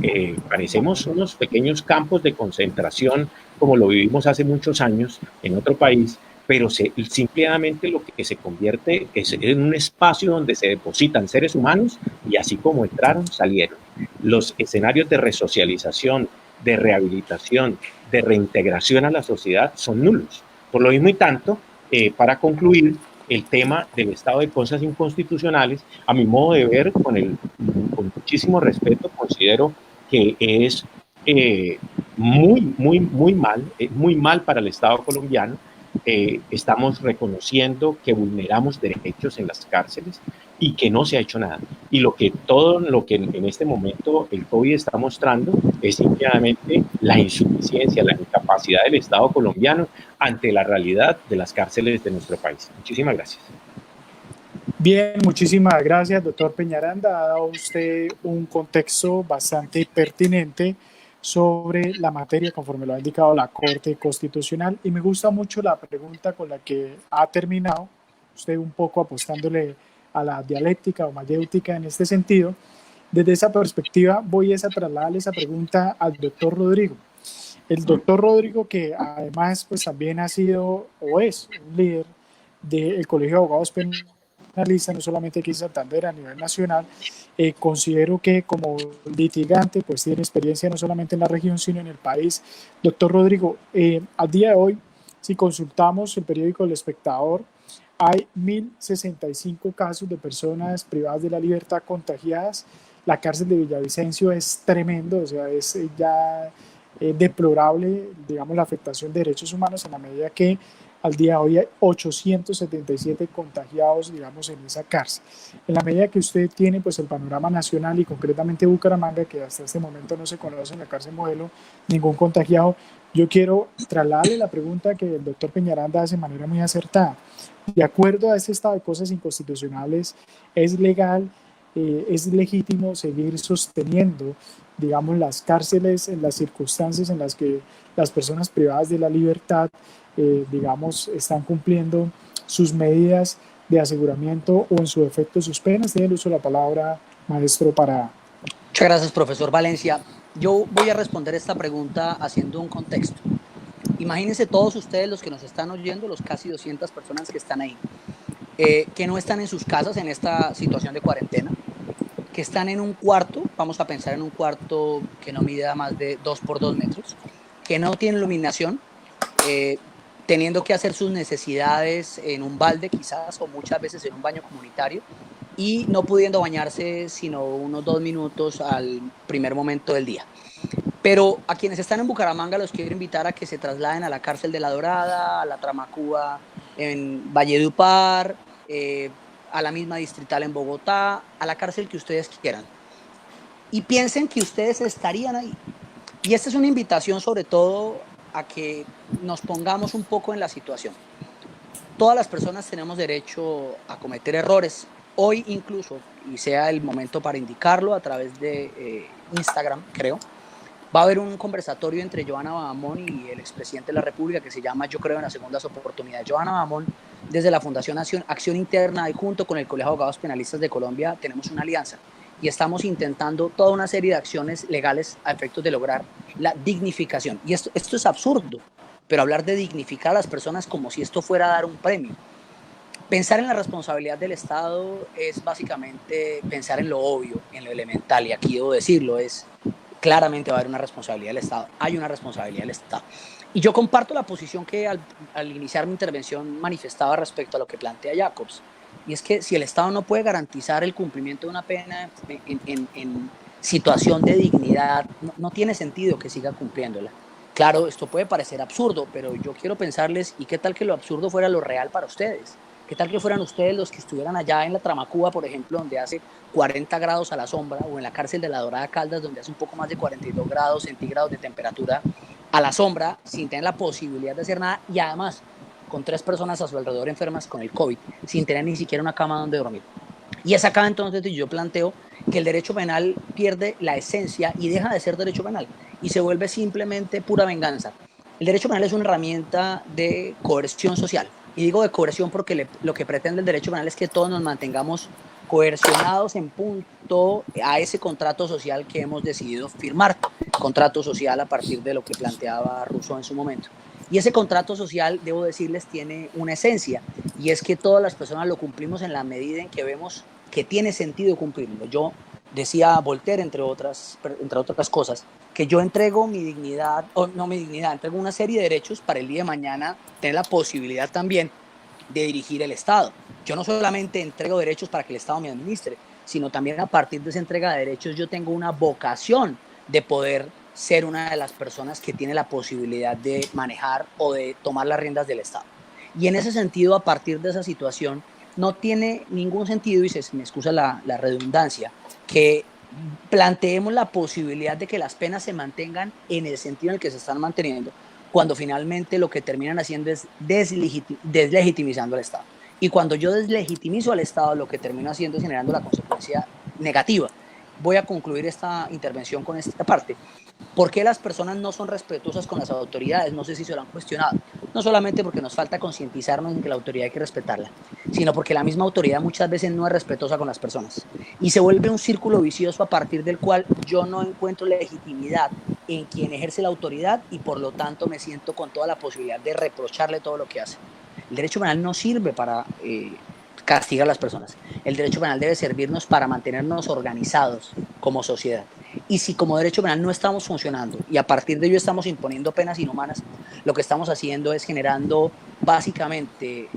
Speaker 6: Parecemos unos pequeños campos de concentración, como lo vivimos hace muchos años en otro país, pero simplemente lo que se convierte es en un espacio donde se depositan seres humanos y así como entraron, salieron. Los escenarios de resocialización, de rehabilitación, de reintegración a la sociedad son nulos. Por lo mismo y tanto, para concluir, el tema del estado de cosas inconstitucionales, a mi modo de ver, con muchísimo respeto, considero que es muy mal para el Estado colombiano. Estamos reconociendo que vulneramos derechos en las cárceles y que no se ha hecho nada. Y todo lo que en este momento el COVID está mostrando es simplemente la insuficiencia, la incapacidad del Estado colombiano ante la realidad de las cárceles de nuestro país. Muchísimas gracias.
Speaker 4: Bien, muchísimas gracias, doctor Peñaranda. Ha dado usted un contexto bastante pertinente sobre la materia, conforme lo ha indicado la Corte Constitucional, y me gusta mucho la pregunta con la que ha terminado, usted un poco apostándole a la dialéctica o mayéutica en este sentido. Desde esa perspectiva voy a trasladarle esa pregunta al doctor Rodrigo. El doctor Rodrigo, que además pues también ha sido o es un líder del Colegio de Abogados Penalistas, no solamente aquí en Santander, a nivel nacional, considero que como litigante pues tiene experiencia no solamente en la región sino en el país. Doctor Rodrigo, al día de hoy, si consultamos el periódico El Espectador, hay 1.065 casos de personas privadas de la libertad contagiadas. La cárcel de Villavicencio es tremendo, o sea, es ya deplorable, digamos, la afectación de derechos humanos en la medida que al día de hoy hay 877 contagiados, digamos, en esa cárcel. En la medida que usted tiene pues el panorama nacional y concretamente Bucaramanga, que hasta este momento no se conoce en la cárcel modelo ningún contagiado, yo quiero trasladarle la pregunta que el doctor Peñaranda hace de manera muy acertada. De acuerdo a este estado de cosas inconstitucionales, ¿es legal, es legítimo seguir sosteniendo, digamos, las cárceles en las circunstancias en las que las personas privadas de la libertad digamos, están cumpliendo sus medidas de aseguramiento o en su defecto sus penas? Tiene el uso de la palabra, maestro, para...
Speaker 2: Muchas gracias, profesor Valencia. Yo voy a responder esta pregunta haciendo un contexto. Imagínense todos ustedes los que nos están oyendo, los casi 200 personas que están ahí, que no están en sus casas en esta situación de cuarentena, que están en un cuarto, vamos a pensar en un cuarto que no mida más de 2 por 2 metros, que no tiene iluminación, teniendo que hacer sus necesidades en un balde quizás, o muchas veces en un baño comunitario, y no pudiendo bañarse sino unos 2 minutos al primer momento del día. Pero a quienes están en Bucaramanga los quiero invitar a que se trasladen a la cárcel de La Dorada, a la Tramacúa en Valledupar, a la misma distrital en Bogotá, a la cárcel que ustedes quieran. Y piensen que ustedes estarían ahí. Y esta es una invitación sobre todo a que nos pongamos un poco en la situación. Todas las personas tenemos derecho a cometer errores. Hoy incluso, y sea el momento para indicarlo a través de Instagram, creo, va a haber un conversatorio entre Johanna Badamón y el expresidente de la República que se llama Yo creo en las segundas oportunidades. Johanna Badamón, desde la Fundación Acción Interna y junto con el Colegio de Abogados Penalistas de Colombia, tenemos una alianza y estamos intentando toda una serie de acciones legales a efectos de lograr la dignificación. Y esto es absurdo, pero hablar de dignificar a las personas como si esto fuera a dar un premio. Pensar en la responsabilidad del Estado es básicamente pensar en lo obvio, en lo elemental, y aquí debo decirlo, claramente va a haber una responsabilidad del Estado, hay una responsabilidad del Estado. Y yo comparto la posición que al iniciar mi intervención manifestaba respecto a lo que plantea Jacobs, y es que si el Estado no puede garantizar el cumplimiento de una pena en situación de dignidad, no tiene sentido que siga cumpliéndola. Claro, esto puede parecer absurdo, pero yo quiero pensarles, ¿y qué tal que lo absurdo fuera lo real para ustedes? ¿Qué tal que fueran ustedes los que estuvieran allá en la Tramacúa, por ejemplo, donde hace 40 grados a la sombra, o en la cárcel de La Dorada Caldas, donde hace un poco más de 42 grados centígrados de temperatura a la sombra, sin tener la posibilidad de hacer nada, y además con 3 personas a su alrededor enfermas con el COVID, sin tener ni siquiera una cama donde dormir? Y es acá entonces yo planteo que el derecho penal pierde la esencia y deja de ser derecho penal y se vuelve simplemente pura venganza. El derecho penal es una herramienta de coerción social. Y digo de coerción porque lo que pretende el derecho penal es que todos nos mantengamos coercionados en punto a ese contrato social que hemos decidido firmar, contrato social a partir de lo que planteaba Rousseau en su momento. Y ese contrato social, debo decirles, tiene una esencia, y es que todas las personas lo cumplimos en la medida en que vemos que tiene sentido cumplirlo. Yo decía Voltaire, entre otras cosas, que yo entrego mi dignidad, o no mi dignidad, entrego una serie de derechos para el día de mañana tener la posibilidad también de dirigir el Estado. Yo no solamente entrego derechos para que el Estado me administre, sino también a partir de esa entrega de derechos yo tengo una vocación de poder ser una de las personas que tiene la posibilidad de manejar o de tomar las riendas del Estado. Y en ese sentido, a partir de esa situación, no tiene ningún sentido, y se me excusa la redundancia, que planteemos la posibilidad de que las penas se mantengan en el sentido en el que se están manteniendo, cuando finalmente lo que terminan haciendo es deslegitimizando al Estado. Y cuando yo deslegitimizo al Estado, lo que termino haciendo es generando la consecuencia negativa. Voy a concluir esta intervención con esta parte. ¿Por qué las personas no son respetuosas con las autoridades? No sé si se lo han cuestionado. No solamente porque nos falta concientizarnos en que la autoridad hay que respetarla, sino porque la misma autoridad muchas veces no es respetuosa con las personas. Y se vuelve un círculo vicioso a partir del cual yo no encuentro legitimidad en quien ejerce la autoridad y por lo tanto me siento con toda la posibilidad de reprocharle todo lo que hace. El derecho penal no sirve para castigar a las personas. El derecho penal debe servirnos para mantenernos organizados como sociedad. Y si como derecho penal no estamos funcionando y a partir de ello estamos imponiendo penas inhumanas, lo que estamos haciendo es generando básicamente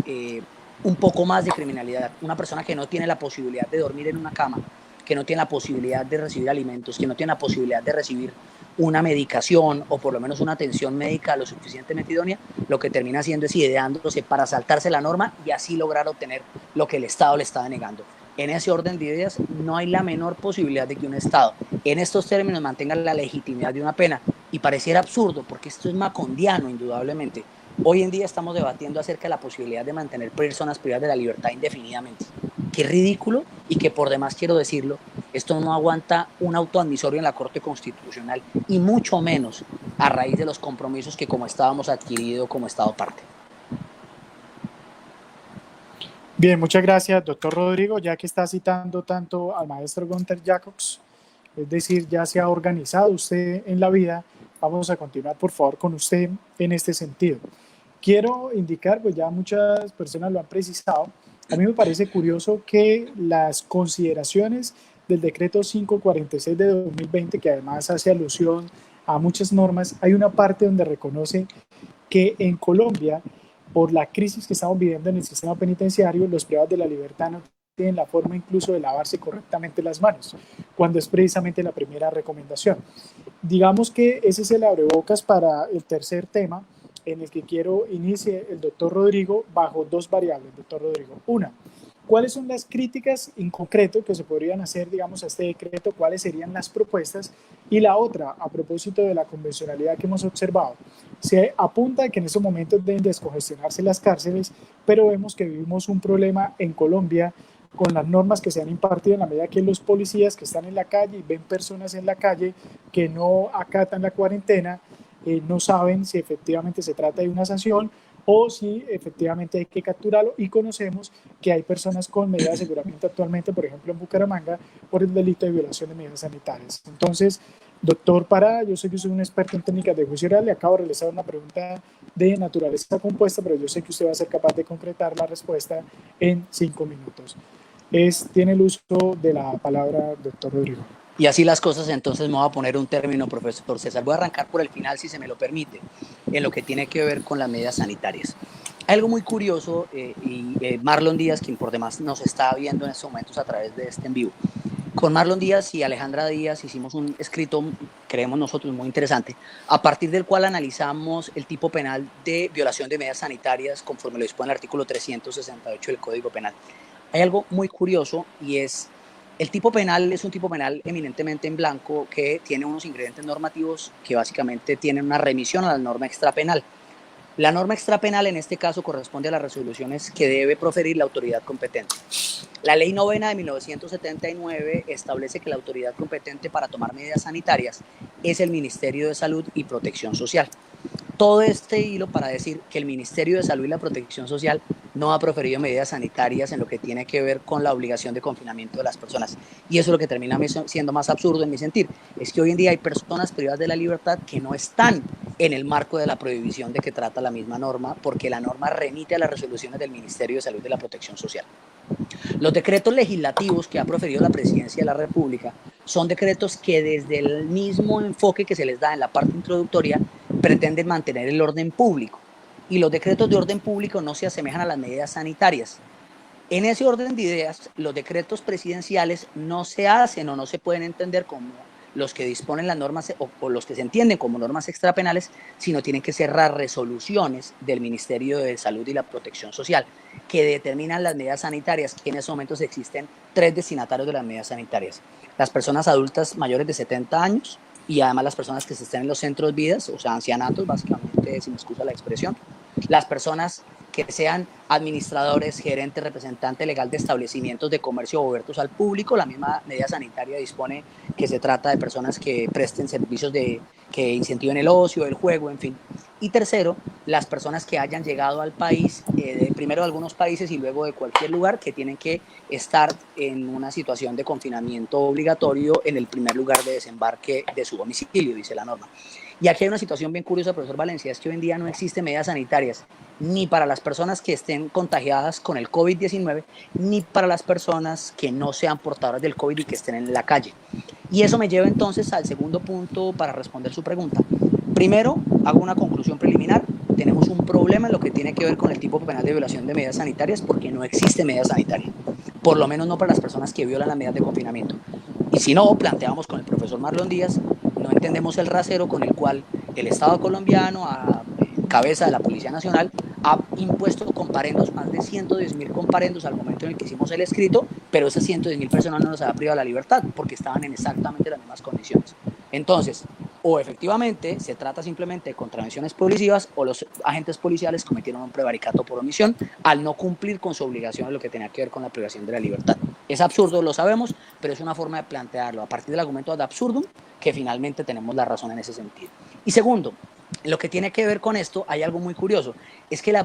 Speaker 2: un poco más de criminalidad. Una persona que no tiene la posibilidad de dormir en una cama, que no tiene la posibilidad de recibir alimentos, que no tiene la posibilidad de recibir una medicación o por lo menos una atención médica lo suficientemente idónea, lo que termina haciendo es ideándose para saltarse la norma y así lograr obtener lo que el Estado le está denegando. En ese orden de ideas no hay la menor posibilidad de que un Estado en estos términos mantenga la legitimidad de una pena, y pareciera absurdo porque esto es macondiano indudablemente. Hoy en día estamos debatiendo acerca de la posibilidad de mantener personas privadas de la libertad indefinidamente. Qué ridículo, y que por demás quiero decirlo, esto no aguanta un auto admisorio en la Corte Constitucional y mucho menos a raíz de los compromisos que como Estado hemos adquirido como Estado parte.
Speaker 4: Bien, muchas gracias, doctor Rodrigo, ya que está citando tanto al maestro Gunther Jacobs, es decir, ya se ha organizado usted en la vida, vamos a continuar por favor con usted en este sentido. Quiero indicar, pues ya muchas personas lo han precisado, a mí me parece curioso que las consideraciones del decreto 546 de 2020, que además hace alusión a muchas normas, hay una parte donde reconoce que en Colombia por la crisis que estamos viviendo en el sistema penitenciario, los privados de la libertad no tienen la forma incluso de lavarse correctamente las manos, cuando es precisamente la primera recomendación. Digamos que ese es el abrebocas para el tercer tema, en el que quiero inicie el doctor Rodrigo bajo dos variables, doctor Rodrigo. Una, ¿cuáles son las críticas en concreto que se podrían hacer, digamos, a este decreto? ¿Cuáles serían las propuestas? Y la otra, a propósito de la convencionalidad que hemos observado, se apunta a que en estos momentos deben descongestionarse las cárceles, pero vemos que vivimos un problema en Colombia con las normas que se han impartido en la medida que los policías que están en la calle y ven personas en la calle que no acatan la cuarentena, no saben si efectivamente se trata de una sanción o si efectivamente hay que capturarlo, y conocemos que hay personas con medidas de aseguramiento actualmente, por ejemplo en Bucaramanga, por el delito de violación de medidas sanitarias. Entonces, doctor Parada, yo sé que usted es un experto en técnicas de juicio oral, le acabo de realizar una pregunta de naturaleza compuesta, pero yo sé que usted va a ser capaz de concretar la respuesta en 5 minutos. Tiene el uso de la palabra, doctor Rodrigo.
Speaker 2: Y así las cosas, entonces me voy a poner un término, profesor César. Voy a arrancar por el final, si se me lo permite, en lo que tiene que ver con las medidas sanitarias. Hay algo muy curioso, Marlon Díaz, quien por demás nos está viendo en estos momentos a través de este en vivo. Con Marlon Díaz y Alejandra Díaz hicimos un escrito, creemos nosotros, muy interesante, a partir del cual analizamos el tipo penal de violación de medidas sanitarias conforme lo dispone el artículo 368 del Código Penal. Hay algo muy curioso, y es el tipo penal es un tipo penal eminentemente en blanco que tiene unos ingredientes normativos que básicamente tienen una remisión a la norma extrapenal. La norma extrapenal en este caso corresponde a las resoluciones que debe proferir la autoridad competente. La Ley 9 de 1979 establece que la autoridad competente para tomar medidas sanitarias es el Ministerio de Salud y Protección Social. Todo este hilo para decir que el Ministerio de Salud y la Protección Social no ha proferido medidas sanitarias en lo que tiene que ver con la obligación de confinamiento de las personas. Y eso es lo que termina siendo más absurdo en mi sentir, es que hoy en día hay personas privadas de la libertad que no están en el marco de la prohibición de que trata la misma norma, porque la norma remite a las resoluciones del Ministerio de Salud y la Protección Social. Los decretos legislativos que ha proferido la Presidencia de la República son decretos que desde el mismo enfoque que se les da en la parte introductoria pretenden mantener el orden público, y los decretos de orden público no se asemejan a las medidas sanitarias. En ese orden de ideas, los decretos presidenciales no se hacen o no se pueden entender como los que disponen las normas o los que se entienden como normas extrapenales, sino tienen que ser las resoluciones del Ministerio de Salud y la Protección Social que determinan las medidas sanitarias, que en esos momentos existen 3 destinatarios de las medidas sanitarias: las personas adultas mayores de 70 años y además las personas que estén en los centros vidas, o sea, ancianatos, básicamente, si me excusa la expresión, las personas que sean administradores, gerentes, representante legal de establecimientos de comercio o abiertos al público. La misma medida sanitaria dispone que se trata de personas que presten servicios que incentiven el ocio, el juego, en fin. Y tercero, las personas que hayan llegado al país, primero de algunos países y luego de cualquier lugar, que tienen que estar en una situación de confinamiento obligatorio en el primer lugar de desembarque de su domicilio, dice la norma. Y aquí hay una situación bien curiosa, profesor Valencia, es que hoy en día no existen medidas sanitarias ni para las personas que estén contagiadas con el COVID-19, ni para las personas que no sean portadoras del COVID y que estén en la calle. Y eso me lleva entonces al segundo punto para responder su pregunta. Primero, hago una conclusión preliminar. Tenemos un problema en lo que tiene que ver con el tipo penal de violación de medidas sanitarias, porque no existe medida sanitaria, por lo menos no para las personas que violan las medidas de confinamiento. Y si no, planteamos con el profesor Marlon Díaz, no entendemos el rasero con el cual el Estado colombiano, a cabeza de la Policía Nacional, ha impuesto comparendos, más de 110.000 comparendos al momento en el que hicimos el escrito, pero esas 110.000 personas no nos había privado de la libertad porque estaban en exactamente las mismas condiciones. Entonces, o efectivamente se trata simplemente de contravenciones policivas, o los agentes policiales cometieron un prevaricato por omisión al no cumplir con su obligación en lo que tenía que ver con la privación de la libertad. Es absurdo, lo sabemos, pero es una forma de plantearlo a partir del argumento ad absurdum que finalmente tenemos la razón en ese sentido. Y segundo, lo que tiene que ver con esto, hay algo muy curioso, es que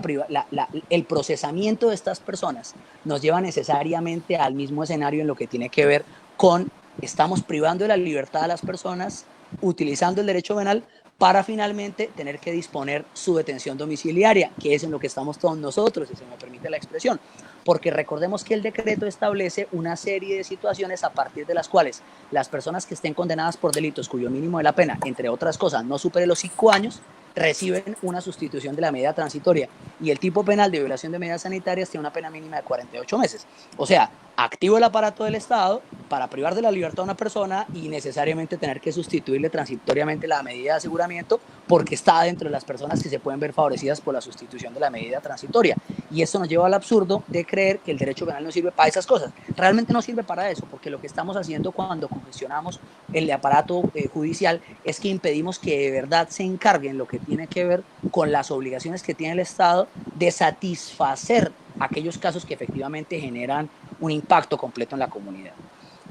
Speaker 2: el procesamiento de estas personas nos lleva necesariamente al mismo escenario en lo que tiene que ver con estamos privando de la libertad a las personas, utilizando el derecho penal para finalmente tener que disponer su detención domiciliaria, que es en lo que estamos todos nosotros, si se me permite la expresión. Porque recordemos que el decreto establece una serie de situaciones a partir de las cuales las personas que estén condenadas por delitos cuyo mínimo de la pena, entre otras cosas, no supere los 5 años, reciben una sustitución de la medida transitoria. Y el tipo penal de violación de medidas sanitarias tiene una pena mínima de 48 meses. O sea, activo el aparato del Estado para privar de la libertad a una persona y necesariamente tener que sustituirle transitoriamente la medida de aseguramiento porque está dentro de las personas que se pueden ver favorecidas por la sustitución de la medida transitoria. Y esto nos lleva al absurdo de creer que el derecho penal no sirve para esas cosas. Realmente no sirve para eso, porque lo que estamos haciendo cuando congestionamos el aparato judicial es que impedimos que de verdad se encarguen lo que tiene que ver con las obligaciones que tiene el Estado de satisfacer aquellos casos que efectivamente generan un impacto completo en la comunidad.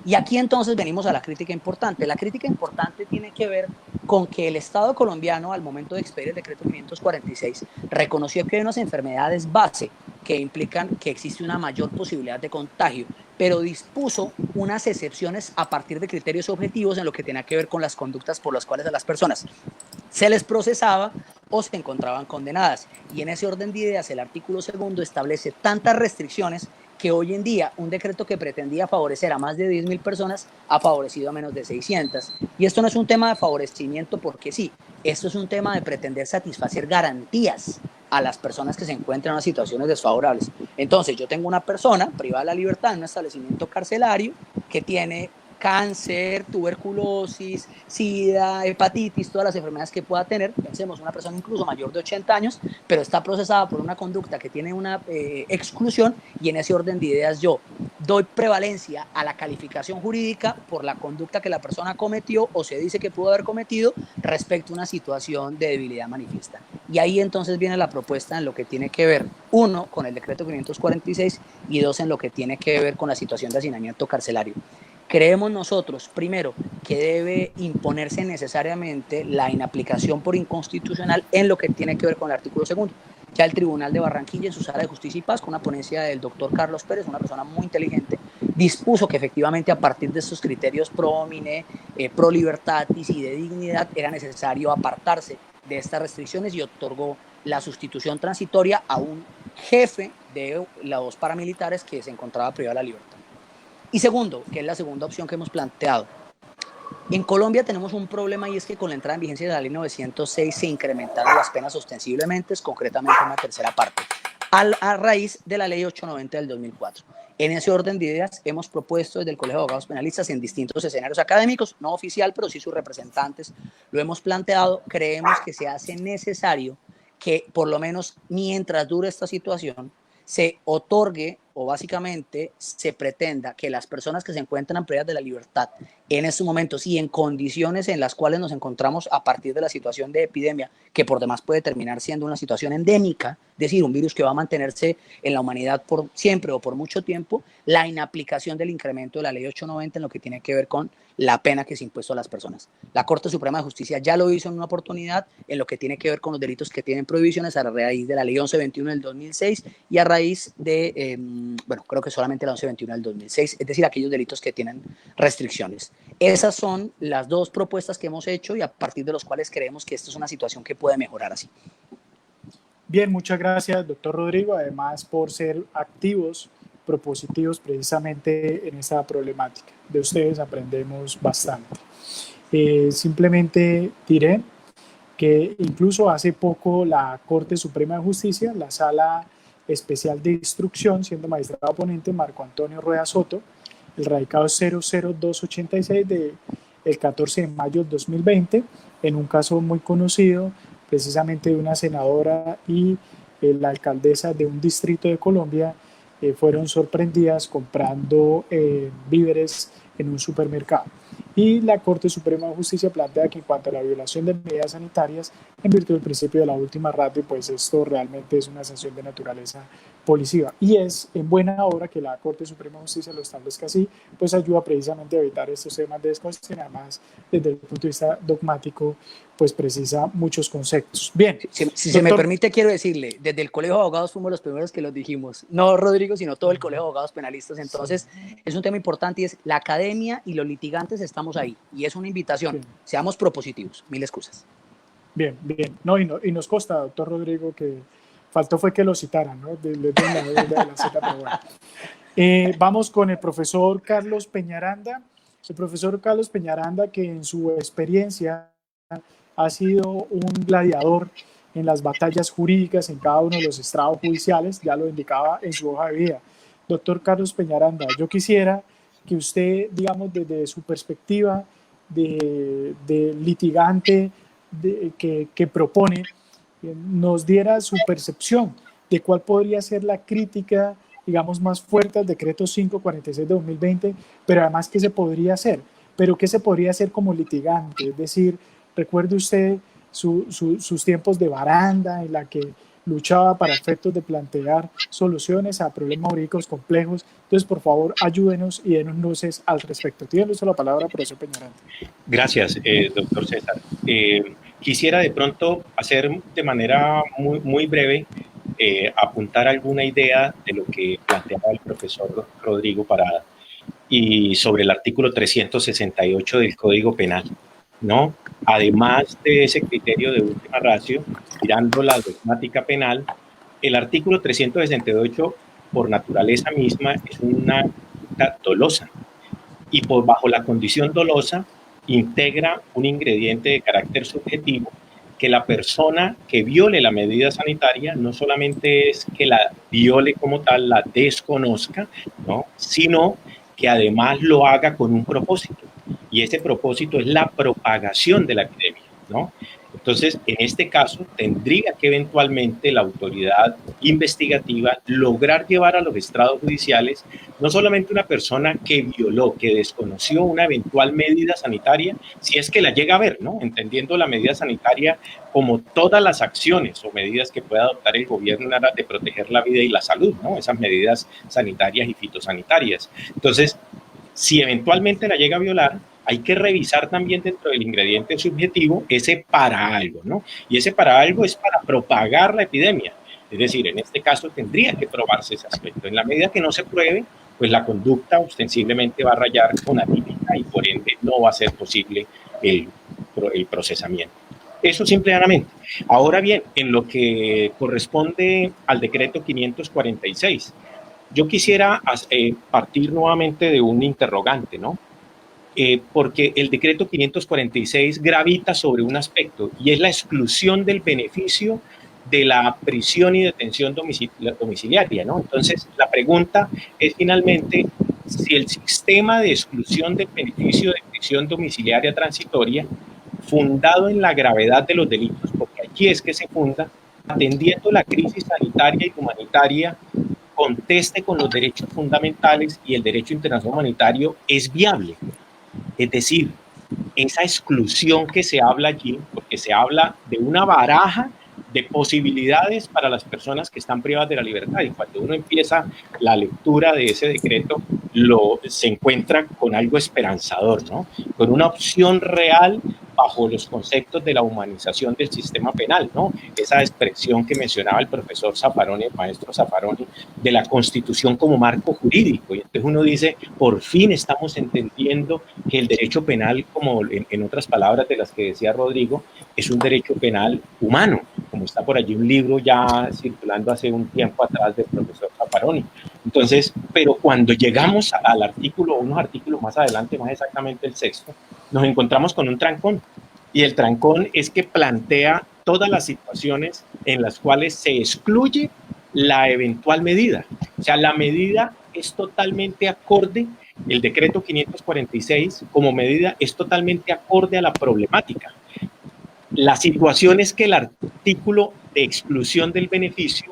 Speaker 2: Y aquí entonces venimos a la crítica importante. La crítica importante tiene que ver con que el Estado colombiano, al momento de expedir el decreto 546, reconoció que hay unas enfermedades base que implican que existe una mayor posibilidad de contagio, pero dispuso unas excepciones a partir de criterios objetivos en lo que tenía que ver con las conductas por las cuales a las personas se les procesaba o se encontraban condenadas. Y en ese orden de ideas, el artículo 2 establece tantas restricciones que hoy en día un decreto que pretendía favorecer a más de 10.000 personas ha favorecido a menos de 600. Y esto no es un tema de favorecimiento porque sí, esto es un tema de pretender satisfacer garantías a las personas que se encuentran en unas situaciones desfavorables. Entonces, yo tengo una persona privada de la libertad en un establecimiento carcelario que tiene cáncer, tuberculosis, sida, hepatitis, todas las enfermedades que pueda tener. Pensemos, una persona incluso mayor de 80 años, pero está procesada por una conducta que tiene una exclusión, y en ese orden de ideas yo doy prevalencia a la calificación jurídica por la conducta que la persona cometió o se dice que pudo haber cometido respecto a una situación de debilidad manifiesta. Y ahí entonces viene la propuesta en lo que tiene que ver, uno, con el decreto 546 y dos, en lo que tiene que ver con la situación de hacinamiento carcelario. Creemos nosotros, primero, que debe imponerse necesariamente la inaplicación por inconstitucional en lo que tiene que ver con el artículo 2. Ya el Tribunal de Barranquilla, en su sala de Justicia y Paz, con una ponencia del doctor Carlos Pérez, una persona muy inteligente, dispuso que efectivamente a partir de estos criterios pro homine, pro libertatis y de dignidad era necesario apartarse de estas restricciones y otorgó la sustitución transitoria a un jefe de los paramilitares que se encontraba privado de la libertad. Y segundo, que es la segunda opción que hemos planteado, en Colombia tenemos un problema, y es que con la entrada en vigencia de la ley 906 se incrementaron las penas ostensiblemente, concretamente una tercera parte, a raíz de la ley 890 del 2004. En ese orden de ideas hemos propuesto desde el Colegio de Abogados Penalistas en distintos escenarios académicos, no oficial, pero sí sus representantes lo hemos planteado. Creemos que se hace necesario que por lo menos mientras dure esta situación se otorgue o básicamente se pretenda que las personas que se encuentran privadas de la libertad en estos momentos y en condiciones en las cuales nos encontramos a partir de la situación de epidemia, que por demás puede terminar siendo una situación endémica, es decir, un virus que va a mantenerse en la humanidad por siempre o por mucho tiempo, la inaplicación del incremento de la ley 890 en lo que tiene que ver con la pena que se impuso a las personas. La Corte Suprema de Justicia ya lo hizo en una oportunidad en lo que tiene que ver con los delitos que tienen prohibiciones a raíz de la ley 1121 del 2006 y a raíz de, bueno, creo que solamente la 1121 del 2006, es decir, aquellos delitos que tienen restricciones. Esas son las dos propuestas que hemos hecho y a partir de los cuales creemos que esto es una situación que puede mejorar así.
Speaker 4: Bien, muchas gracias, doctor Rodrigo, además por ser activos, propositivos precisamente en esta problemática. De ustedes aprendemos bastante. Simplemente diré que incluso hace poco la Corte Suprema de Justicia, la Sala Especial de Instrucción, siendo magistrado ponente Marco Antonio Rueda Soto, el radicado 00286 del 14 de mayo del 2020, en un caso muy conocido, precisamente de una senadora y la alcaldesa de un distrito de Colombia, fueron sorprendidas comprando víveres en un supermercado. Y la Corte Suprema de Justicia plantea que en cuanto a la violación de medidas sanitarias, en virtud del principio de la última ratio, pues esto realmente es una sanción de naturaleza policiva. Y es en buena hora que la Corte Suprema de Justicia lo establezca así, pues ayuda precisamente a evitar estos temas de desconstrucción. Además, desde el punto de vista dogmático, pues precisa muchos conceptos. Bien.
Speaker 2: Si se me permite, quiero decirle, desde el Colegio de Abogados fuimos los primeros que los dijimos, no Rodrigo, sino todo el Colegio de Abogados Penalistas. Entonces, es un tema importante y es la academia y los litigantes estamos ahí. Y es una invitación, bien, seamos propositivos. Mil excusas.
Speaker 4: Bien, bien. No, y nos consta, doctor Rodrigo, que faltó fue que lo citaran, ¿no? De la cita, pero bueno. Vamos con el profesor Carlos Peñaranda. El profesor Carlos Peñaranda, que en su experiencia ha sido un gladiador en las batallas jurídicas en cada uno de los estrados judiciales, ya lo indicaba en su hoja de vida. Doctor Carlos Peñaranda, yo quisiera que usted, digamos, desde su perspectiva de litigante que propone, nos diera su percepción de cuál podría ser la crítica, digamos, más fuerte al decreto 546 de 2020, pero además qué se podría hacer, pero qué se podría hacer como litigante. Es decir, recuerde usted sus tiempos de baranda en la que luchaba para efectos de plantear soluciones a problemas jurídicos complejos. Entonces, por favor, ayúdenos y denos luces al respecto. Tiene usted la palabra, profesor Peñaranda.
Speaker 6: Gracias, doctor César. Quisiera de pronto hacer de manera muy breve, apuntar alguna idea de lo que planteaba el profesor Rodrigo Parada y sobre el artículo 368 del Código Penal, ¿no? Además de ese criterio de última ratio, mirando la dogmática penal, el artículo 368 por naturaleza misma es una conducta dolosa y bajo la condición dolosa integra un ingrediente de carácter subjetivo que la persona que viole la medida sanitaria no solamente es que la viole como tal, la desconozca, ¿no? Sino que además lo haga con un propósito, y ese propósito es la propagación de la epidemia, ¿no? Entonces, en este caso, tendría que eventualmente la autoridad investigativa lograr llevar a los estrados judiciales no solamente una persona que violó, que desconoció una eventual medida sanitaria, si es que la llega a ver, ¿no? Entendiendo la medida sanitaria como todas las acciones o medidas que pueda adoptar el gobierno en aras de proteger la vida y la salud, ¿no? Esas medidas sanitarias y fitosanitarias. Entonces, si eventualmente la llega a violar, hay que revisar también dentro del ingrediente subjetivo ese para algo, ¿no? Y ese para algo es para propagar la epidemia. Es decir, en este caso tendría que probarse ese aspecto. En la medida que no se pruebe, pues la conducta ostensiblemente va a rayar con atípica y por ende no va a ser posible el procesamiento. Eso simplemente. Ahora bien, en lo que corresponde al decreto 546, yo quisiera partir nuevamente de un interrogante, ¿no? Porque el decreto 546 gravita sobre un aspecto y es la exclusión del beneficio de la prisión y detención domiciliaria, ¿no? Entonces, la pregunta es finalmente si el sistema de exclusión del beneficio de prisión domiciliaria transitoria, fundado en la gravedad de los delitos, porque aquí es que se funda, atendiendo la crisis sanitaria y humanitaria, conteste con los derechos fundamentales y el derecho internacional humanitario, es viable. Es decir, esa exclusión que se habla allí, porque se habla de una baraja de posibilidades para las personas que están privadas de la libertad, y cuando uno empieza la lectura de ese decreto, se encuentra con algo esperanzador, ¿no? Con una opción real bajo los conceptos de la humanización del sistema penal, ¿no? Esa expresión que mencionaba el profesor Zaffaroni, el maestro Zaffaroni, de la Constitución como marco jurídico. Y entonces uno dice, por fin estamos entendiendo que el derecho penal, como en otras palabras de las que decía Rodrigo, es un derecho penal humano, como está por allí un libro ya circulando hace un tiempo atrás del profesor Zaffaroni. Entonces, pero cuando llegamos al artículo, unos artículos más adelante, más exactamente el sexto, nos encontramos con un trancón. Y el trancón es que plantea todas las situaciones en las cuales se excluye la eventual medida. O sea, la medida es totalmente acorde, el decreto 546 como medida es totalmente acorde a la problemática. La situación es que el artículo de exclusión del beneficio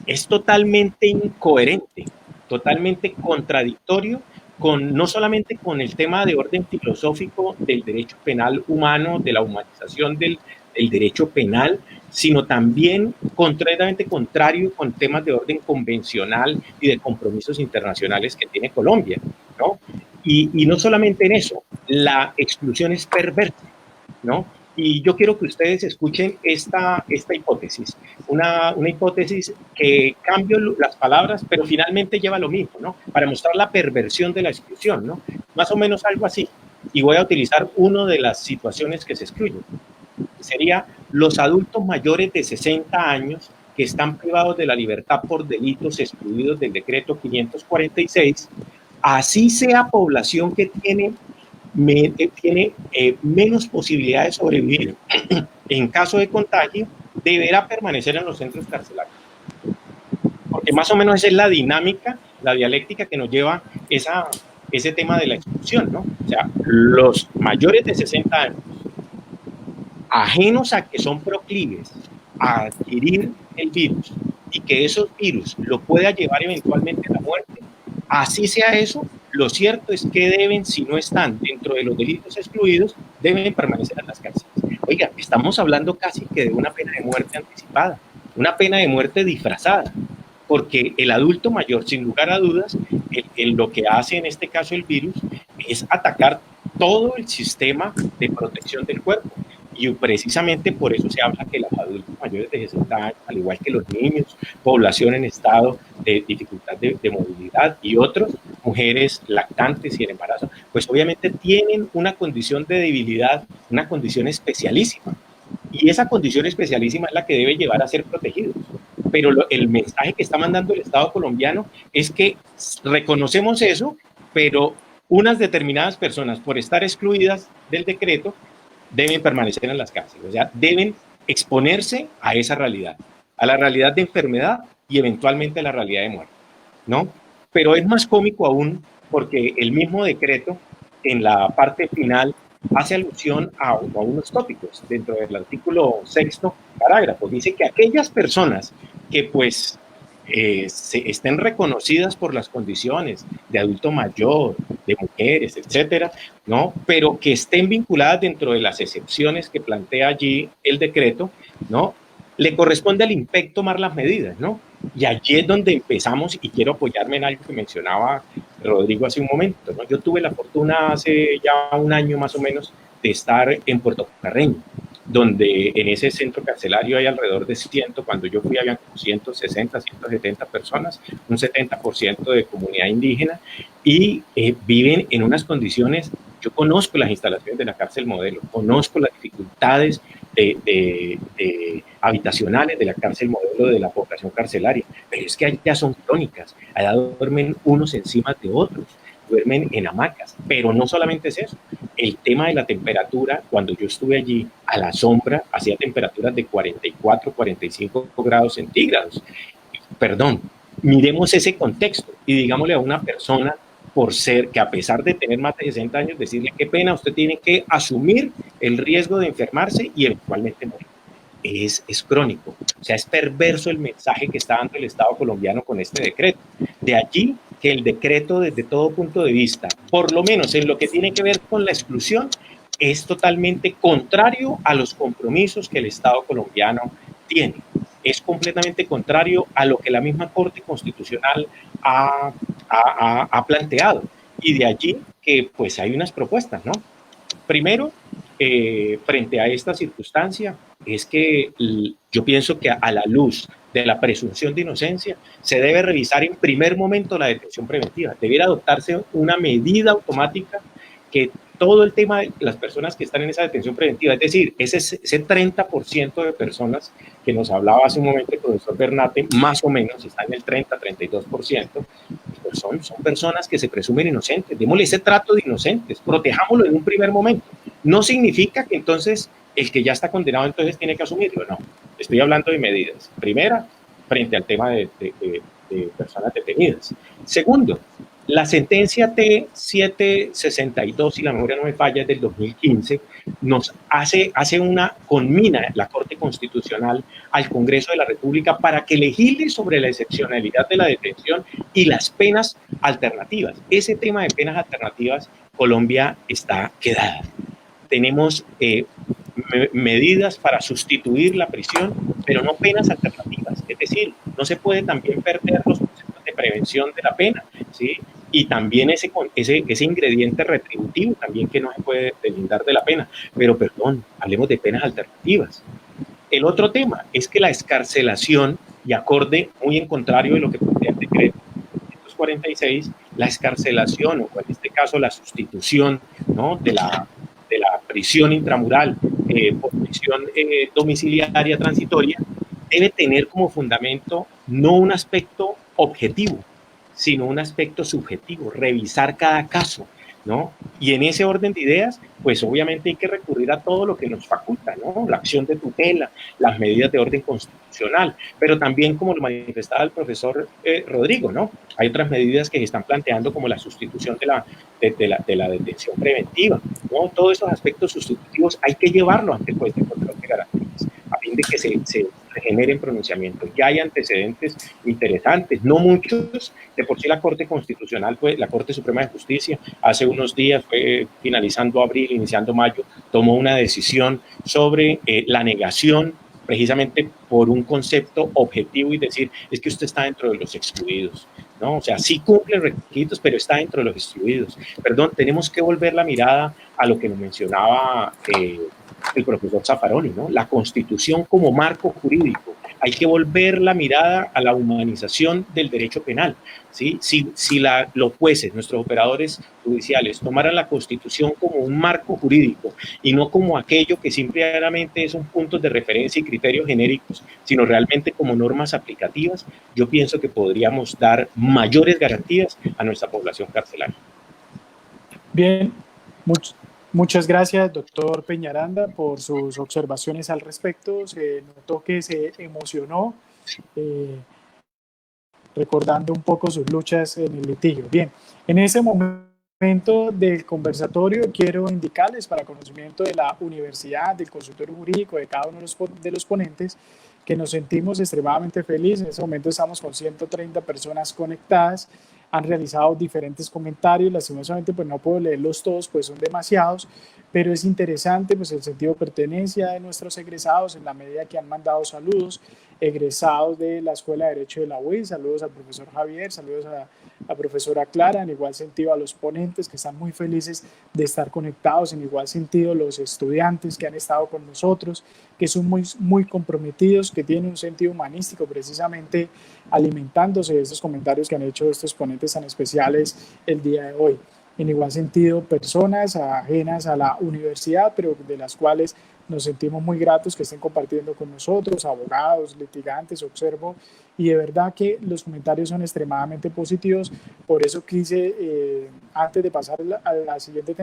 Speaker 6: es totalmente incoherente, totalmente contradictorio no solamente con el tema de orden filosófico del derecho penal humano, de la humanización del derecho penal, sino también completamente contrario con temas de orden convencional y de compromisos internacionales que tiene Colombia, ¿no? Y no solamente en eso, la exclusión es perversa, ¿no? Y yo quiero que ustedes escuchen esta hipótesis, una hipótesis que cambia las palabras, pero finalmente lleva lo mismo, ¿no? Para mostrar la perversión de la exclusión, ¿no? Más o menos algo así. Y voy a utilizar una de las situaciones que se excluyen. Sería los adultos mayores de 60 años que están privados de la libertad por delitos excluidos del decreto 546, así sea población que tiene tiene menos posibilidad de sobrevivir en caso de contagio, deberá permanecer en los centros carcelarios. Porque más o menos esa es la dinámica, la dialéctica que nos lleva ese tema de la expulsión, ¿no? O sea, los mayores de 60 años, ajenos a que son proclives a adquirir el virus y que esos virus lo pueda llevar eventualmente a la muerte, así sea eso, lo cierto es que deben, si no están dentro de los delitos excluidos, deben permanecer en las cárceles. Oiga, estamos hablando casi que de una pena de muerte anticipada, una pena de muerte disfrazada, porque el adulto mayor, sin lugar a dudas, en lo que hace en este caso el virus, es atacar todo el sistema de protección del cuerpo. Y precisamente por eso se habla que los adultos mayores de 60 años, al igual que los niños, población en estado de dificultad de movilidad y otros, mujeres lactantes y en embarazo, pues obviamente tienen una condición de debilidad, una condición especialísima. Y esa condición especialísima es la que debe llevar a ser protegidos. Pero el mensaje que está mandando el Estado colombiano es que reconocemos eso, pero unas determinadas personas, por estar excluidas del decreto, deben permanecer en las cárceles, o sea, deben exponerse a esa realidad, a la realidad de enfermedad y eventualmente a la realidad de muerte, ¿no? Pero es más cómico aún porque el mismo decreto en la parte final hace alusión a unos tópicos dentro del artículo 6º parágrafo. Dice que aquellas personas que pues estén reconocidas por las condiciones de adulto mayor, de mujeres, etcétera, ¿no? Pero que estén vinculadas dentro de las excepciones que plantea allí el decreto, ¿no? Le corresponde al INPEC tomar las medidas, ¿no? Y allí es donde empezamos, y quiero apoyarme en algo que mencionaba Rodrigo hace un momento, ¿no? Yo tuve la fortuna hace ya un año más o menos de estar en Puerto Carreño, donde en ese centro carcelario hay alrededor de 100, cuando yo fui habían 160, 170 personas, un 70% de comunidad indígena, y viven en unas condiciones. Yo conozco las instalaciones de la cárcel modelo, conozco las dificultades habitacionales de la cárcel modelo de la población carcelaria, pero es que allá son crónicas, allá duermen unos encima de otros, duermen en hamacas, pero no solamente es eso, el tema de la temperatura, cuando yo estuve allí a la sombra, hacía temperaturas de 44, 45 grados centígrados. Perdón, miremos ese contexto y digámosle a una persona, por ser que a pesar de tener más de 60 años, decirle qué pena, usted tiene que asumir el riesgo de enfermarse y eventualmente morir. Es crónico, o sea, es perverso el mensaje que está dando el Estado colombiano con este decreto. De allí que el decreto, desde todo punto de vista, por lo menos en lo que tiene que ver con la exclusión, es totalmente contrario a los compromisos que el Estado colombiano tiene. Es completamente contrario a lo que la misma Corte Constitucional ha planteado. Y de allí que pues hay unas propuestas, ¿no? Primero, frente a esta circunstancia, es que yo pienso que a la luz de la presunción de inocencia se debe revisar en primer momento la detención preventiva. Debiera adoptarse una medida automática que todo el tema de las personas que están en esa detención preventiva, es decir, ese 30% de personas que nos hablaba hace un momento el profesor Bernate, más o menos está en el 30-32%, pues son personas que se presumen inocentes. Démosle ese trato de inocentes, protejámoslo en un primer momento. No significa que entonces el que ya está condenado entonces tiene que asumirlo, no. Estoy hablando de medidas. Primera, frente al tema de personas detenidas. Segundo, la sentencia T762, si la memoria no me falla, es del 2015, nos conmina la Corte Constitucional al Congreso de la República para que legisle sobre la excepcionalidad de la detención y las penas alternativas. Ese tema de penas alternativas, Colombia está quedada. Tenemos medidas para sustituir la prisión, pero no penas alternativas. Es decir, no se puede también perder los conceptos de prevención de la pena, ¿sí? Y también ese ingrediente retributivo también que no se puede deslindar de la pena. Pero perdón, hablemos de penas alternativas. El otro tema es que la excarcelación, y acorde muy en contrario de lo que plantea el decreto 246, la excarcelación, o en este caso la sustitución, ¿no?, de la prisión intramural por prisión domiciliaria transitoria, debe tener como fundamento no un aspecto objetivo, sino un aspecto subjetivo, revisar cada caso, ¿no? Y en ese orden de ideas, pues obviamente hay que recurrir a todo lo que nos faculta, ¿no? La acción de tutela, las medidas de orden constitucional, pero también, como lo manifestaba el profesor Rodrigo, ¿no? Hay otras medidas que se están planteando, como la sustitución de la detención preventiva, ¿no? Todos esos aspectos sustitutivos hay que llevarlos ante el juez de control de garantías, a fin de que se generen pronunciamientos. Ya hay antecedentes interesantes, no muchos. De por sí la Corte Constitucional, la Corte Suprema de Justicia, hace unos días, finalizando abril, iniciando mayo, tomó una decisión sobre la negación, precisamente por un concepto objetivo, y decir, es que usted está dentro de los excluidos, ¿no? O sea, sí cumple requisitos, pero está dentro de los excluidos. Perdón, tenemos que volver la mirada a lo que nos mencionaba el profesor Zaffaroni, ¿no? La Constitución como marco jurídico. Hay que volver la mirada a la humanización del derecho penal, ¿sí? Si los jueces, nuestros operadores judiciales, tomaran la Constitución como un marco jurídico y no como aquello que simplemente son puntos de referencia y criterios genéricos, sino realmente como normas aplicativas, yo pienso que podríamos dar mayores garantías a nuestra población carcelaria.
Speaker 4: Bien, muchas gracias, doctor Peñaranda, por sus observaciones al respecto. Se notó que se emocionó recordando un poco sus luchas en el litigio. Bien, en ese momento del conversatorio quiero indicarles, para conocimiento de la universidad, del consultorio jurídico, de cada uno de los ponentes, que nos sentimos extremadamente felices. En ese momento estamos con 130 personas conectadas. Han realizado diferentes comentarios, lastimosamente pues no puedo leerlos todos, pues son demasiados, pero es interesante pues el sentido de pertenencia de nuestros egresados, en la medida que han mandado saludos, egresados de la Escuela de Derecho de la UIS, saludos al profesor Javier, saludos a la profesora Clara, en igual sentido a los ponentes que están muy felices de estar conectados, en igual sentido los estudiantes que han estado con nosotros, que son muy comprometidos, que tienen un sentido humanístico, precisamente alimentándose de estos comentarios que han hecho estos ponentes tan especiales el día de hoy. En igual sentido, personas ajenas a la universidad, pero de las cuales nos sentimos muy gratos que estén compartiendo con nosotros, abogados, litigantes, observo, y de verdad que los comentarios son extremadamente positivos. Por eso quise, antes de pasar a la siguiente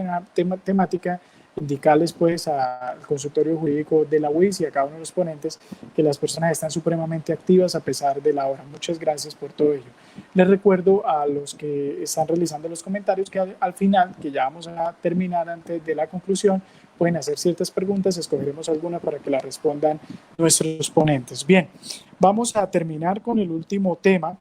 Speaker 4: temática, indicarles pues al consultorio jurídico de la UIS y a cada uno de los ponentes que las personas están supremamente activas a pesar de la hora. Muchas gracias por todo ello. Les recuerdo a los que están realizando los comentarios que al final, que ya vamos a terminar antes de la conclusión, pueden hacer ciertas preguntas, escogeremos alguna para que la respondan nuestros ponentes. Bien, vamos a terminar con el último tema,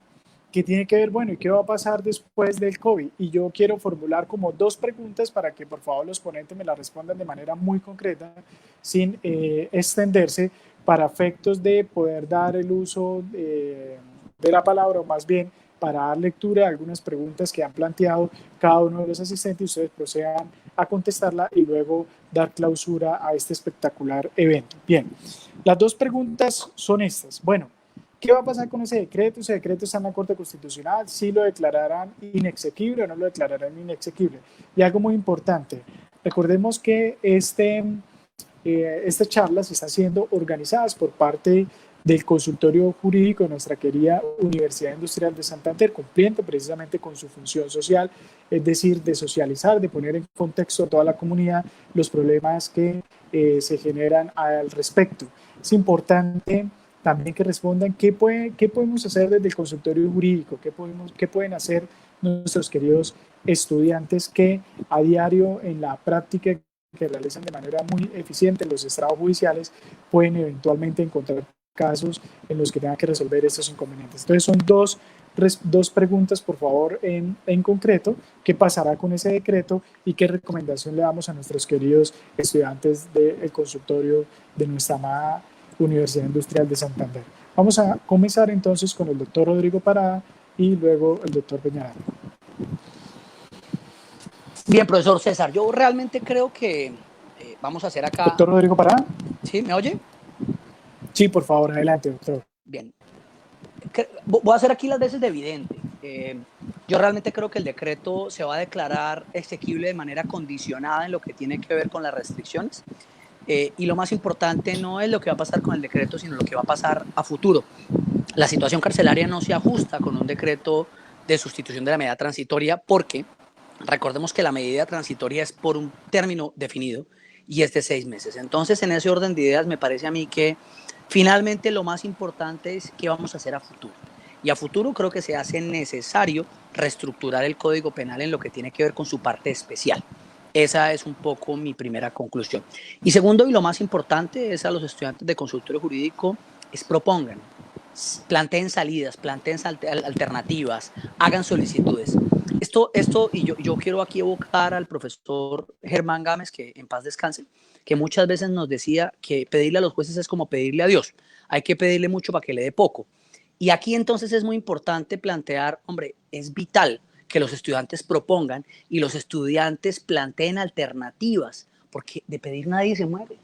Speaker 4: que tiene que ver, bueno, ¿y qué va a pasar después del COVID? Y yo quiero formular como dos preguntas para que por favor los ponentes me las respondan de manera muy concreta, sin extenderse, para efectos de poder dar el uso de la palabra, o más bien para dar lectura a algunas preguntas que han planteado cada uno de los asistentes, y ustedes procedan a contestarla y luego dar clausura a este espectacular evento. Bien, las dos preguntas son estas. Bueno, ¿qué va a pasar con ese decreto? Ese decreto está en la Corte Constitucional. ¿Sí lo declararán inexequible o no lo declararán inexequible? Y algo muy importante, recordemos que estas charlas están siendo organizadas por parte del consultorio jurídico de nuestra querida Universidad Industrial de Santander, cumpliendo precisamente con su función social, es decir, de socializar, de poner en contexto a toda la comunidad los problemas que se generan al respecto. Es importante también que respondan qué podemos hacer desde el consultorio jurídico, qué pueden hacer nuestros queridos estudiantes que a diario en la práctica que realizan de manera muy eficiente los estrados judiciales pueden eventualmente encontrar casos en los que tengan que resolver estos inconvenientes. Entonces son dos preguntas, por favor, en concreto. ¿Qué pasará con ese decreto y qué recomendación le damos a nuestros queridos estudiantes del consultorio de nuestra amada Universidad Industrial de Santander? Vamos a comenzar entonces con el doctor Rodrigo Parada y luego el doctor Peñaranda.
Speaker 2: Bien, profesor César, yo realmente creo que vamos a hacer acá...
Speaker 4: Doctor Rodrigo Parada.
Speaker 2: ¿Sí? ¿Me oye?
Speaker 4: Sí, por favor, adelante, doctor.
Speaker 2: Bien. Voy a hacer aquí las veces de evidente. Yo realmente creo que el decreto se va a declarar exequible de manera condicionada en lo que tiene que ver con las restricciones. Y lo más importante no es lo que va a pasar con el decreto, sino lo que va a pasar a futuro. La situación carcelaria no se ajusta con un decreto de sustitución de la medida transitoria porque Recordemos que la medida transitoria es por un término definido y es de 6 meses. Entonces, en ese orden de ideas, me parece a mí que finalmente lo más importante es qué vamos a hacer a futuro. Y a futuro creo que se hace necesario reestructurar el Código Penal en lo que tiene que ver con su parte especial. Esa es un poco mi primera conclusión. Y segundo, y lo más importante, es a los estudiantes de consultorio jurídico, es propongan, planteen salidas, planteen alternativas, hagan solicitudes. Y yo quiero aquí evocar al profesor Germán Gámez, que en paz descanse, que muchas veces nos decía que pedirle a los jueces es como pedirle a Dios. Hay que pedirle mucho para que le dé poco. Y aquí entonces es muy importante plantear, hombre, es vital que los estudiantes propongan y los estudiantes planteen alternativas, porque de pedir nadie se muere,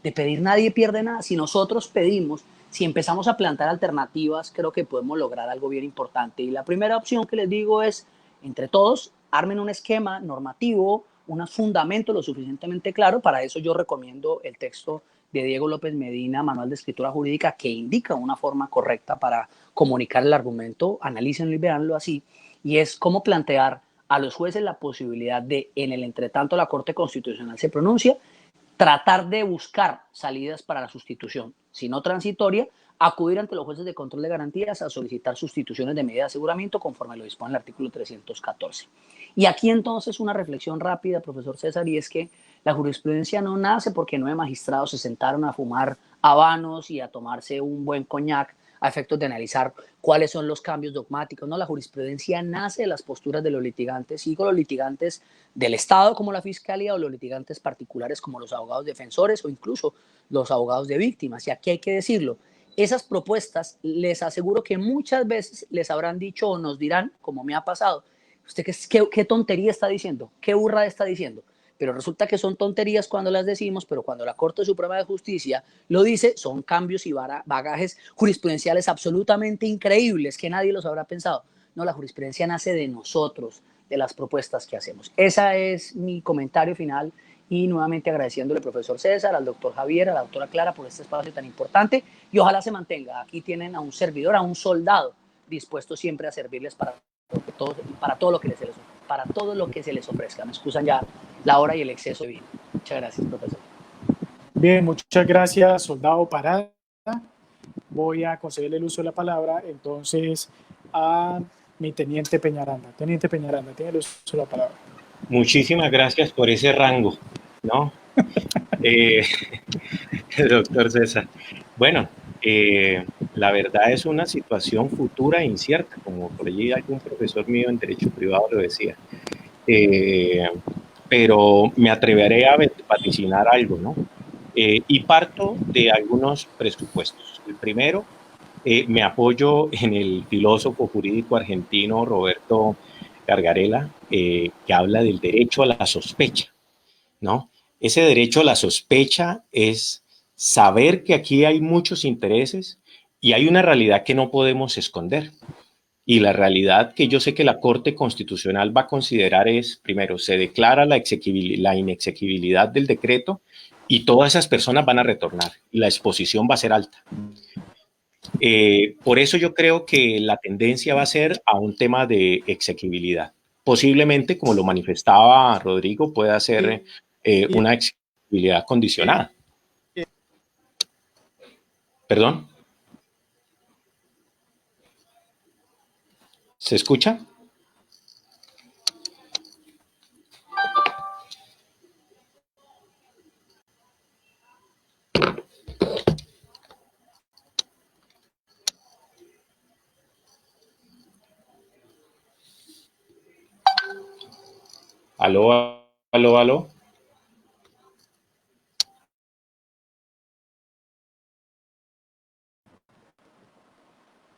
Speaker 2: de pedir nadie pierde nada. Si nosotros pedimos, si empezamos a plantear alternativas, creo que podemos lograr algo bien importante. Y la primera opción que les digo es, entre todos, armen un esquema normativo, unos fundamentos lo suficientemente claro. Para eso yo recomiendo el texto de Diego López Medina, Manual de Escritura Jurídica, que indica una forma correcta para comunicar el argumento. Analícenlo y véanlo así. Y es cómo plantear a los jueces la posibilidad de, en el entretanto la Corte Constitucional se pronuncia, tratar de buscar salidas para la sustitución, si no transitoria, acudir ante los jueces de control de garantías a solicitar sustituciones de medida de aseguramiento conforme lo dispone el artículo 314. Y aquí entonces una reflexión rápida, profesor César, y es que la jurisprudencia no nace porque 9 magistrados se sentaron a fumar habanos y a tomarse un buen coñac a efectos de analizar cuáles son los cambios dogmáticos. No, la jurisprudencia nace de las posturas de los litigantes, y con los litigantes del Estado como la Fiscalía, o los litigantes particulares como los abogados defensores o incluso los abogados de víctimas. Y aquí hay que decirlo, esas propuestas les aseguro que muchas veces les habrán dicho o nos dirán, como me ha pasado, ¿usted qué tontería está diciendo? ¿Qué burrada está diciendo? Pero resulta que son tonterías cuando las decimos, pero cuando la Corte Suprema de Justicia lo dice, son cambios y bagajes jurisprudenciales absolutamente increíbles que nadie los habrá pensado. No, la jurisprudencia nace de nosotros, de las propuestas que hacemos. Ese es mi comentario final, y nuevamente agradeciéndole al profesor César, al doctor Javier, a la doctora Clara por este espacio tan importante, y ojalá se mantenga. Aquí tienen a un servidor, a un soldado, dispuesto siempre a servirles para todo lo que se les ofrezca. Me excusan ya la hora y el exceso de vino. Muchas gracias, profesor.
Speaker 4: Bien, muchas gracias, soldado Parada. Voy a concederle el uso de la palabra entonces a mi teniente Peñaranda. Teniente Peñaranda, tiene el uso de la palabra.
Speaker 6: Muchísimas gracias por ese rango, ¿no? Doctor César. Bueno, la verdad es una situación futura e incierta, como por allí algún profesor mío en Derecho Privado lo decía. Pero me atreveré a vaticinar algo, ¿no? Y parto de algunos presupuestos. El primero, me apoyo en el filósofo jurídico argentino Roberto Gargarella, que habla del derecho a la sospecha, ¿no? Ese derecho a la sospecha es saber que aquí hay muchos intereses y hay una realidad que no podemos esconder. Y la realidad que yo sé que la Corte Constitucional va a considerar es, primero, se declara la inexequibilidad del decreto y todas esas personas van a retornar y la exposición va a ser alta. Por eso yo creo que la tendencia va a ser a un tema de exequibilidad. Posiblemente, como lo manifestaba Rodrigo, pueda ser una exequibilidad condicionada. ¿Perdón? ¿Se escucha? ¿Aló, aló, aló?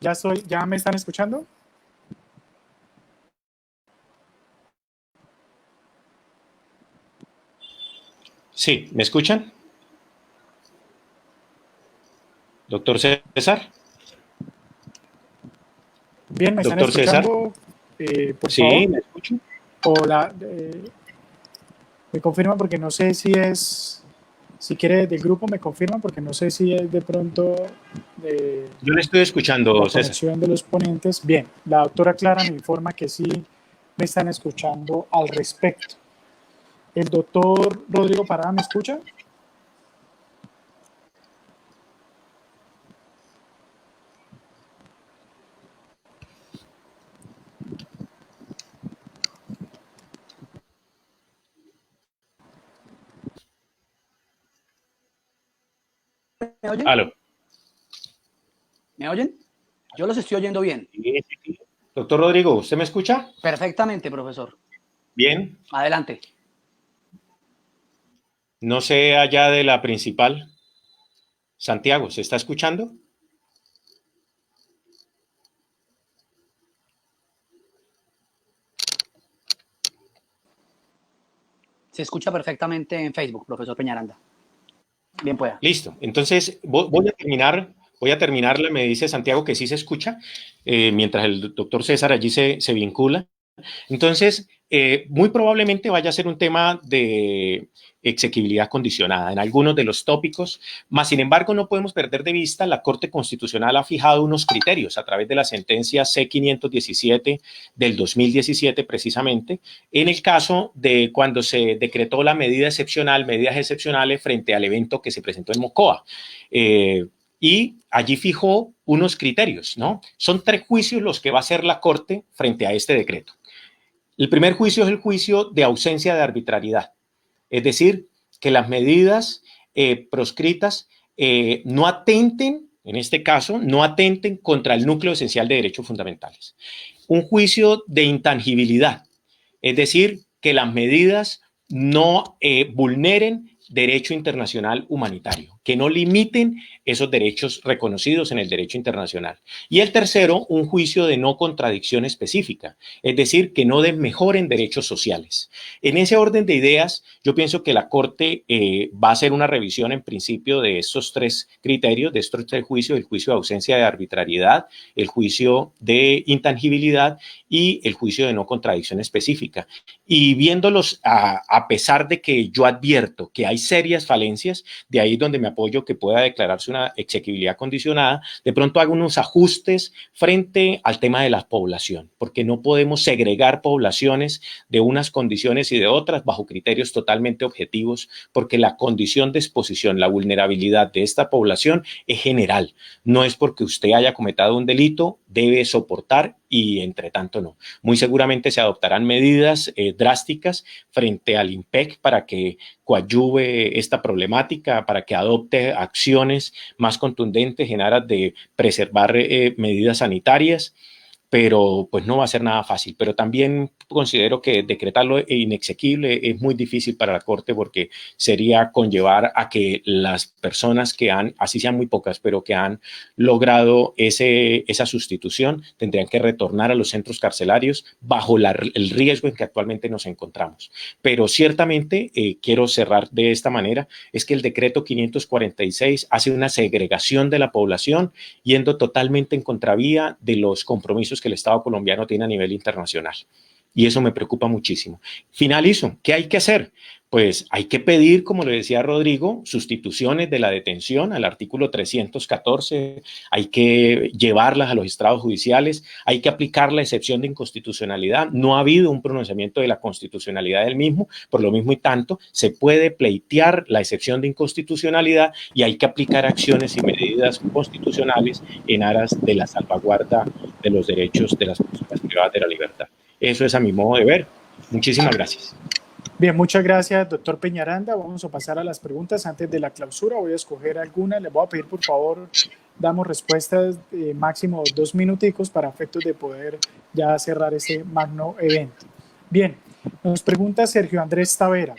Speaker 4: ¿Ya me están escuchando?
Speaker 6: Sí, ¿me escuchan? Doctor César.
Speaker 4: Bien, ¿me están escuchando? Por
Speaker 6: sí,
Speaker 4: favor.
Speaker 6: ¿me escuchan?
Speaker 4: Hola, me confirman porque no sé si quiere del grupo, me confirman porque no sé si es de pronto
Speaker 6: yo le estoy escuchando,
Speaker 4: la conexión de los ponentes. Bien, la doctora Clara me informa que sí me están escuchando al respecto. El doctor Rodrigo Parada, ¿me escucha?
Speaker 2: ¿Me oyen?
Speaker 6: Aló.
Speaker 2: ¿Me oyen? Yo los estoy oyendo bien.
Speaker 6: Sí. Doctor Rodrigo, ¿usted me escucha?
Speaker 2: Perfectamente, profesor.
Speaker 6: Bien.
Speaker 2: Adelante.
Speaker 6: No sé allá de la principal. Santiago, ¿se está escuchando?
Speaker 2: Se escucha perfectamente en Facebook, profesor Peñaranda. Bien pueda.
Speaker 6: Listo. Entonces, voy a terminarla. Me dice Santiago que sí se escucha, mientras el doctor César allí se vincula. Entonces, muy probablemente vaya a ser un tema de exequibilidad condicionada en algunos de los tópicos, más sin embargo no podemos perder de vista, la Corte Constitucional ha fijado unos criterios a través de la sentencia C-517 del 2017 precisamente, en el caso de cuando se decretó la medida excepcional, medidas excepcionales frente al evento que se presentó en Mocoa. Y allí fijó unos criterios, ¿no? Son 3 juicios los que va a hacer la Corte frente a este decreto. El primer juicio es el juicio de ausencia de arbitrariedad, es decir, que las medidas proscritas no atenten, en este caso, no atenten contra el núcleo esencial de derechos fundamentales. Un juicio de intangibilidad, es decir, que las medidas no vulneren derecho internacional humanitario, que no limiten esos derechos reconocidos en el derecho internacional. Y el tercero, un juicio de no contradicción específica, es decir, que no desmejoren derechos sociales. En ese orden de ideas, yo pienso que la Corte va a hacer una revisión en principio de estos 3 criterios, de estos 3 juicios, el juicio de ausencia de arbitrariedad, el juicio de intangibilidad y el juicio de no contradicción específica. Y viéndolos, a pesar de que yo advierto que hay serias falencias, de ahí donde me apoyo que pueda declararse una exequibilidad condicionada, de pronto hago unos ajustes frente al tema de la población, porque no podemos segregar poblaciones de unas condiciones y de otras bajo criterios totalmente objetivos, porque la condición de exposición, la vulnerabilidad de esta población es general, no es porque usted haya cometido un delito, debe soportar y entre tanto no. Muy seguramente se adoptarán medidas drásticas frente al INPEC para que coadyuve esta problemática, para que adopte acciones más contundentes en aras de preservar medidas sanitarias, pero pues no va a ser nada fácil. Pero también considero que decretarlo inexequible es muy difícil para la Corte porque sería conllevar a que las personas que han, así sean muy pocas, pero que han logrado esa sustitución, tendrían que retornar a los centros carcelarios bajo el riesgo en que actualmente nos encontramos. Pero ciertamente quiero cerrar de esta manera, es que el decreto 546 hace una segregación de la población yendo totalmente en contravía de los compromisos que el Estado colombiano tiene a nivel internacional. Y eso me preocupa muchísimo. Finalizo. ¿Qué hay que hacer? Pues hay que pedir, como le decía Rodrigo, sustituciones de la detención al artículo 314, hay que llevarlas a los estrados judiciales, hay que aplicar la excepción de inconstitucionalidad. No ha habido un pronunciamiento de la constitucionalidad del mismo, por lo mismo y tanto, se puede pleitear la excepción de inconstitucionalidad y hay que aplicar acciones y medidas constitucionales en aras de la salvaguarda de los derechos de las personas privadas de la libertad. Eso es a mi modo de ver. Muchísimas gracias.
Speaker 4: Bien, muchas gracias, doctor Peñaranda. Vamos a pasar a las preguntas antes de la clausura. Voy a escoger algunas. Les voy a pedir, por favor, damos respuestas máximo 2 minuticos para efectos de poder ya cerrar este magno evento. Bien, nos pregunta Sergio Andrés Tavera.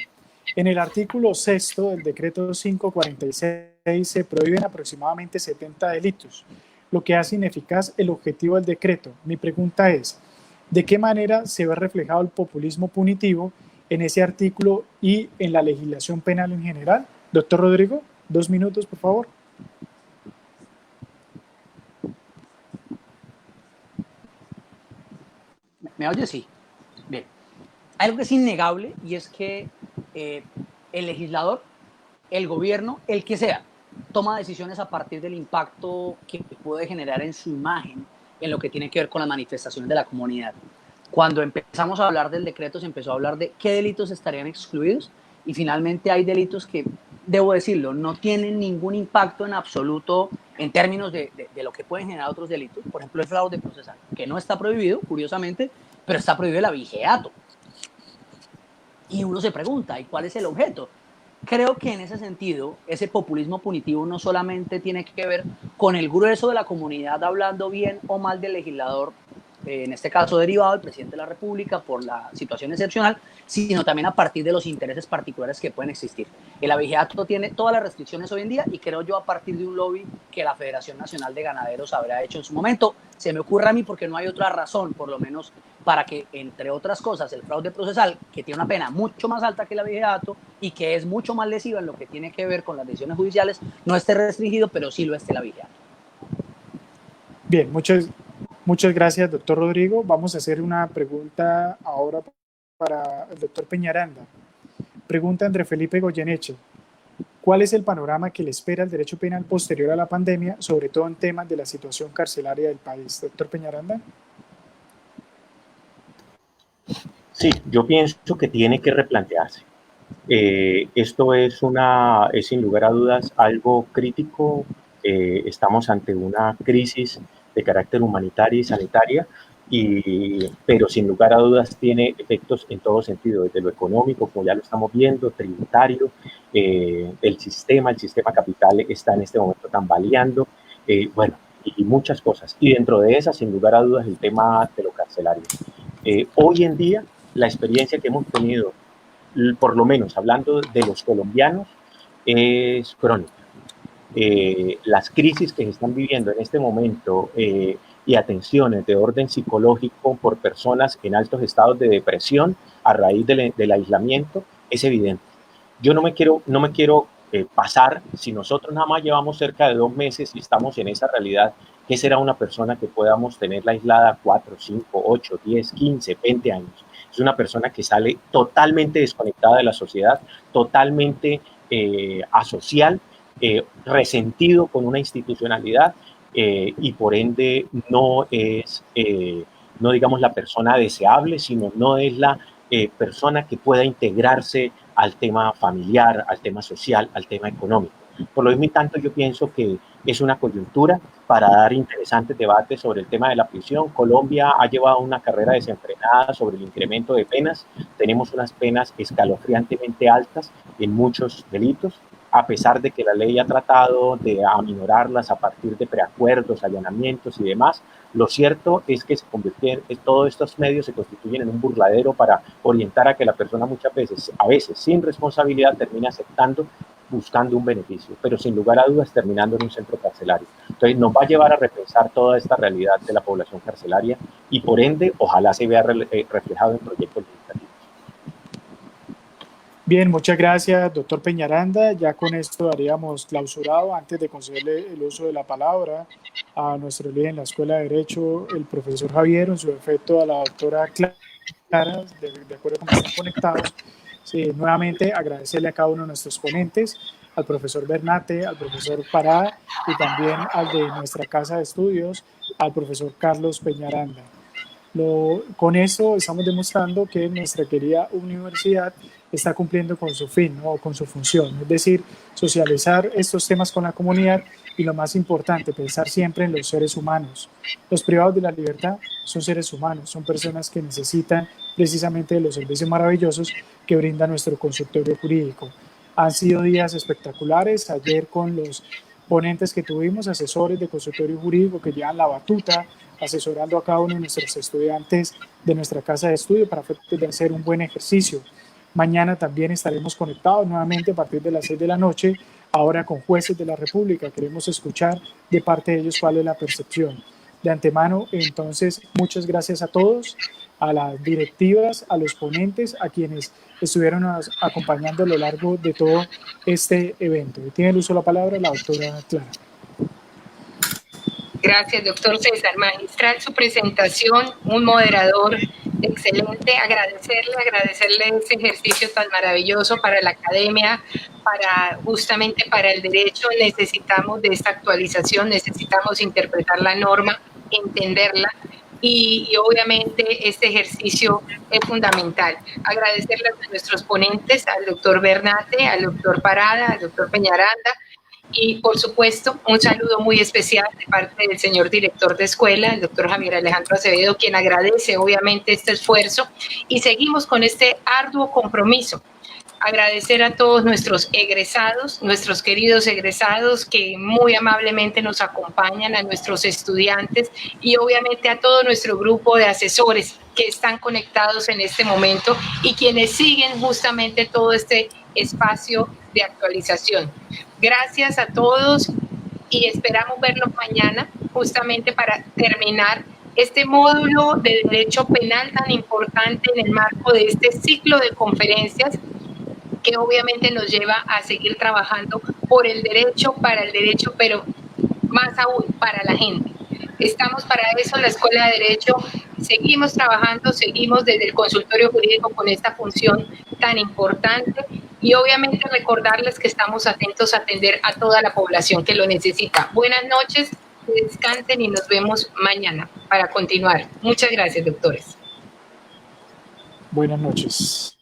Speaker 4: En el artículo 6 del decreto 546 se prohíben aproximadamente 70 delitos, lo que hace ineficaz el objetivo del decreto. Mi pregunta es, ¿de qué manera se ve reflejado el populismo punitivo en ese artículo y en la legislación penal en general? Doctor Rodrigo, 2 minutos, por favor.
Speaker 2: ¿Me oye? Sí. Bien. Hay algo que es innegable y es que el legislador, el gobierno, el que sea, toma decisiones a partir del impacto que puede generar en su imagen en lo que tiene que ver con las manifestaciones de la comunidad. Cuando empezamos a hablar del decreto, se empezó a hablar de qué delitos estarían excluidos y finalmente hay delitos que, debo decirlo, no tienen ningún impacto en absoluto en términos de lo que pueden generar otros delitos. Por ejemplo, el fraude procesal, que no está prohibido, curiosamente, pero está prohibido el abigeato. Y uno se pregunta, ¿y cuál es el objeto? Creo que en ese sentido, ese populismo punitivo no solamente tiene que ver con el grueso de la comunidad hablando bien o mal del legislador, en este caso derivado del presidente de la República por la situación excepcional, sino también a partir de los intereses particulares que pueden existir. El abigeato tiene todas las restricciones hoy en día y creo yo a partir de un lobby que la Federación Nacional de Ganaderos habrá hecho en su momento. Se me ocurre a mí porque no hay otra razón, por lo menos, para que, entre otras cosas, el fraude procesal, que tiene una pena mucho más alta que el abigeato y que es mucho más lesiva en lo que tiene que ver con las decisiones judiciales, no esté restringido, pero sí lo esté el abigeato.
Speaker 4: Bien, muchas gracias, doctor Rodrigo. Vamos a hacer una pregunta ahora para el doctor Peñaranda. Pregunta André Felipe Goyeneche. ¿Cuál es el panorama que le espera al derecho penal posterior a la pandemia, sobre todo en temas de la situación carcelaria del país? Doctor Peñaranda.
Speaker 6: Sí, yo pienso que tiene que replantearse. Esto es sin lugar a dudas algo crítico. Estamos ante una crisis de carácter humanitaria y sanitaria, pero sin lugar a dudas tiene efectos en todo sentido, desde lo económico, como ya lo estamos viendo, tributario, el sistema capital está en este momento tambaleando, bueno, y muchas cosas. Y dentro de esas, sin lugar a dudas, el tema de lo carcelario. Hoy en día, la experiencia que hemos tenido, por lo menos hablando de los colombianos, es crónica. Las crisis que se están viviendo en este momento y atenciones de orden psicológico por personas en altos estados de depresión a raíz del aislamiento es evidente. Yo no me quiero pasar, si nosotros nada más llevamos cerca de 2 meses y estamos en esa realidad, ¿qué será una persona que podamos tenerla aislada 4, 5, 8, 10, 15, 20 años? Es una persona que sale totalmente desconectada de la sociedad, totalmente asocial, resentido con una institucionalidad y por ende no es, no digamos la persona deseable, sino no es la persona que pueda integrarse al tema familiar, al tema social, al tema económico. Por lo mismo tanto, yo pienso que es una coyuntura para dar interesantes debates sobre el tema de la prisión. Colombia ha llevado una carrera desenfrenada sobre el incremento de penas. Tenemos unas penas escalofriantemente altas en muchos delitos, a pesar de que la ley ha tratado de aminorarlas a partir de preacuerdos, allanamientos y demás. Lo cierto es que todos estos medios se constituyen en un burladero para orientar a que la persona muchas veces, a veces sin responsabilidad, termine aceptando, buscando un beneficio, pero sin lugar a dudas terminando en un centro carcelario. Entonces nos va a llevar a repensar toda esta realidad de la población carcelaria y por ende ojalá se vea reflejado en proyectos legislativos.
Speaker 4: Bien, muchas gracias, doctor Peñaranda. Ya con esto daríamos clausurado. Antes de concederle el uso de la palabra a nuestro líder en la Escuela de Derecho, el profesor Javier, en su defecto a la doctora Clara, de acuerdo con cómo están conectados. Sí, nuevamente agradecerle a cada uno de nuestros ponentes, al profesor Bernate, al profesor Pará y también al de nuestra casa de estudios, al profesor Carlos Peñaranda. Con eso estamos demostrando que nuestra querida universidad está cumpliendo con su fin, ¿no? Con su función, es decir, socializar estos temas con la comunidad y lo más importante, pensar siempre en los seres humanos. Los privados de la libertad son seres humanos, son personas que necesitan precisamente de los servicios maravillosos que brinda nuestro consultorio jurídico. Han sido días espectaculares, ayer con los ponentes que tuvimos, asesores de consultorio jurídico que llevan la batuta, asesorando a cada uno de nuestros estudiantes de nuestra casa de estudio para hacer un buen ejercicio. Mañana también estaremos conectados nuevamente a partir de las 6 de la noche, ahora con jueces de la República. Queremos escuchar de parte de ellos cuál es la percepción. De antemano, entonces, muchas gracias a todos, a las directivas, a los ponentes, a quienes estuvieron acompañando a lo largo de todo este evento. Tiene el uso de la palabra la doctora Clara.
Speaker 1: Gracias, doctor César. Magistral su presentación, un moderador excelente. Agradecerle ese ejercicio tan maravilloso para la academia, justamente para el derecho. Necesitamos de esta actualización, necesitamos interpretar la norma, entenderla, y obviamente este ejercicio es fundamental. Agradecerles a nuestros ponentes, al doctor Bernate, al doctor Parada, al doctor Peñaranda, y por supuesto un saludo muy especial de parte del señor director de escuela, el doctor Javier Alejandro Acevedo, quien agradece obviamente este esfuerzo, y seguimos con este arduo compromiso. Agradecer a todos nuestros egresados, nuestros queridos egresados que muy amablemente nos acompañan, a nuestros estudiantes y obviamente a todo nuestro grupo de asesores que están conectados en este momento y quienes siguen justamente todo este espacio de actualización. Gracias a todos y esperamos verlos mañana justamente para terminar este módulo de derecho penal tan importante en el marco de este ciclo de conferencias que obviamente nos lleva a seguir trabajando por el derecho, para el derecho, pero más aún para la gente. Estamos para eso en la Escuela de Derecho, seguimos trabajando, seguimos desde el consultorio jurídico con esta función tan importante y obviamente recordarles que estamos atentos a atender a toda la población que lo necesita. Buenas noches, descansen y nos vemos mañana para continuar. Muchas gracias, doctores.
Speaker 4: Buenas noches.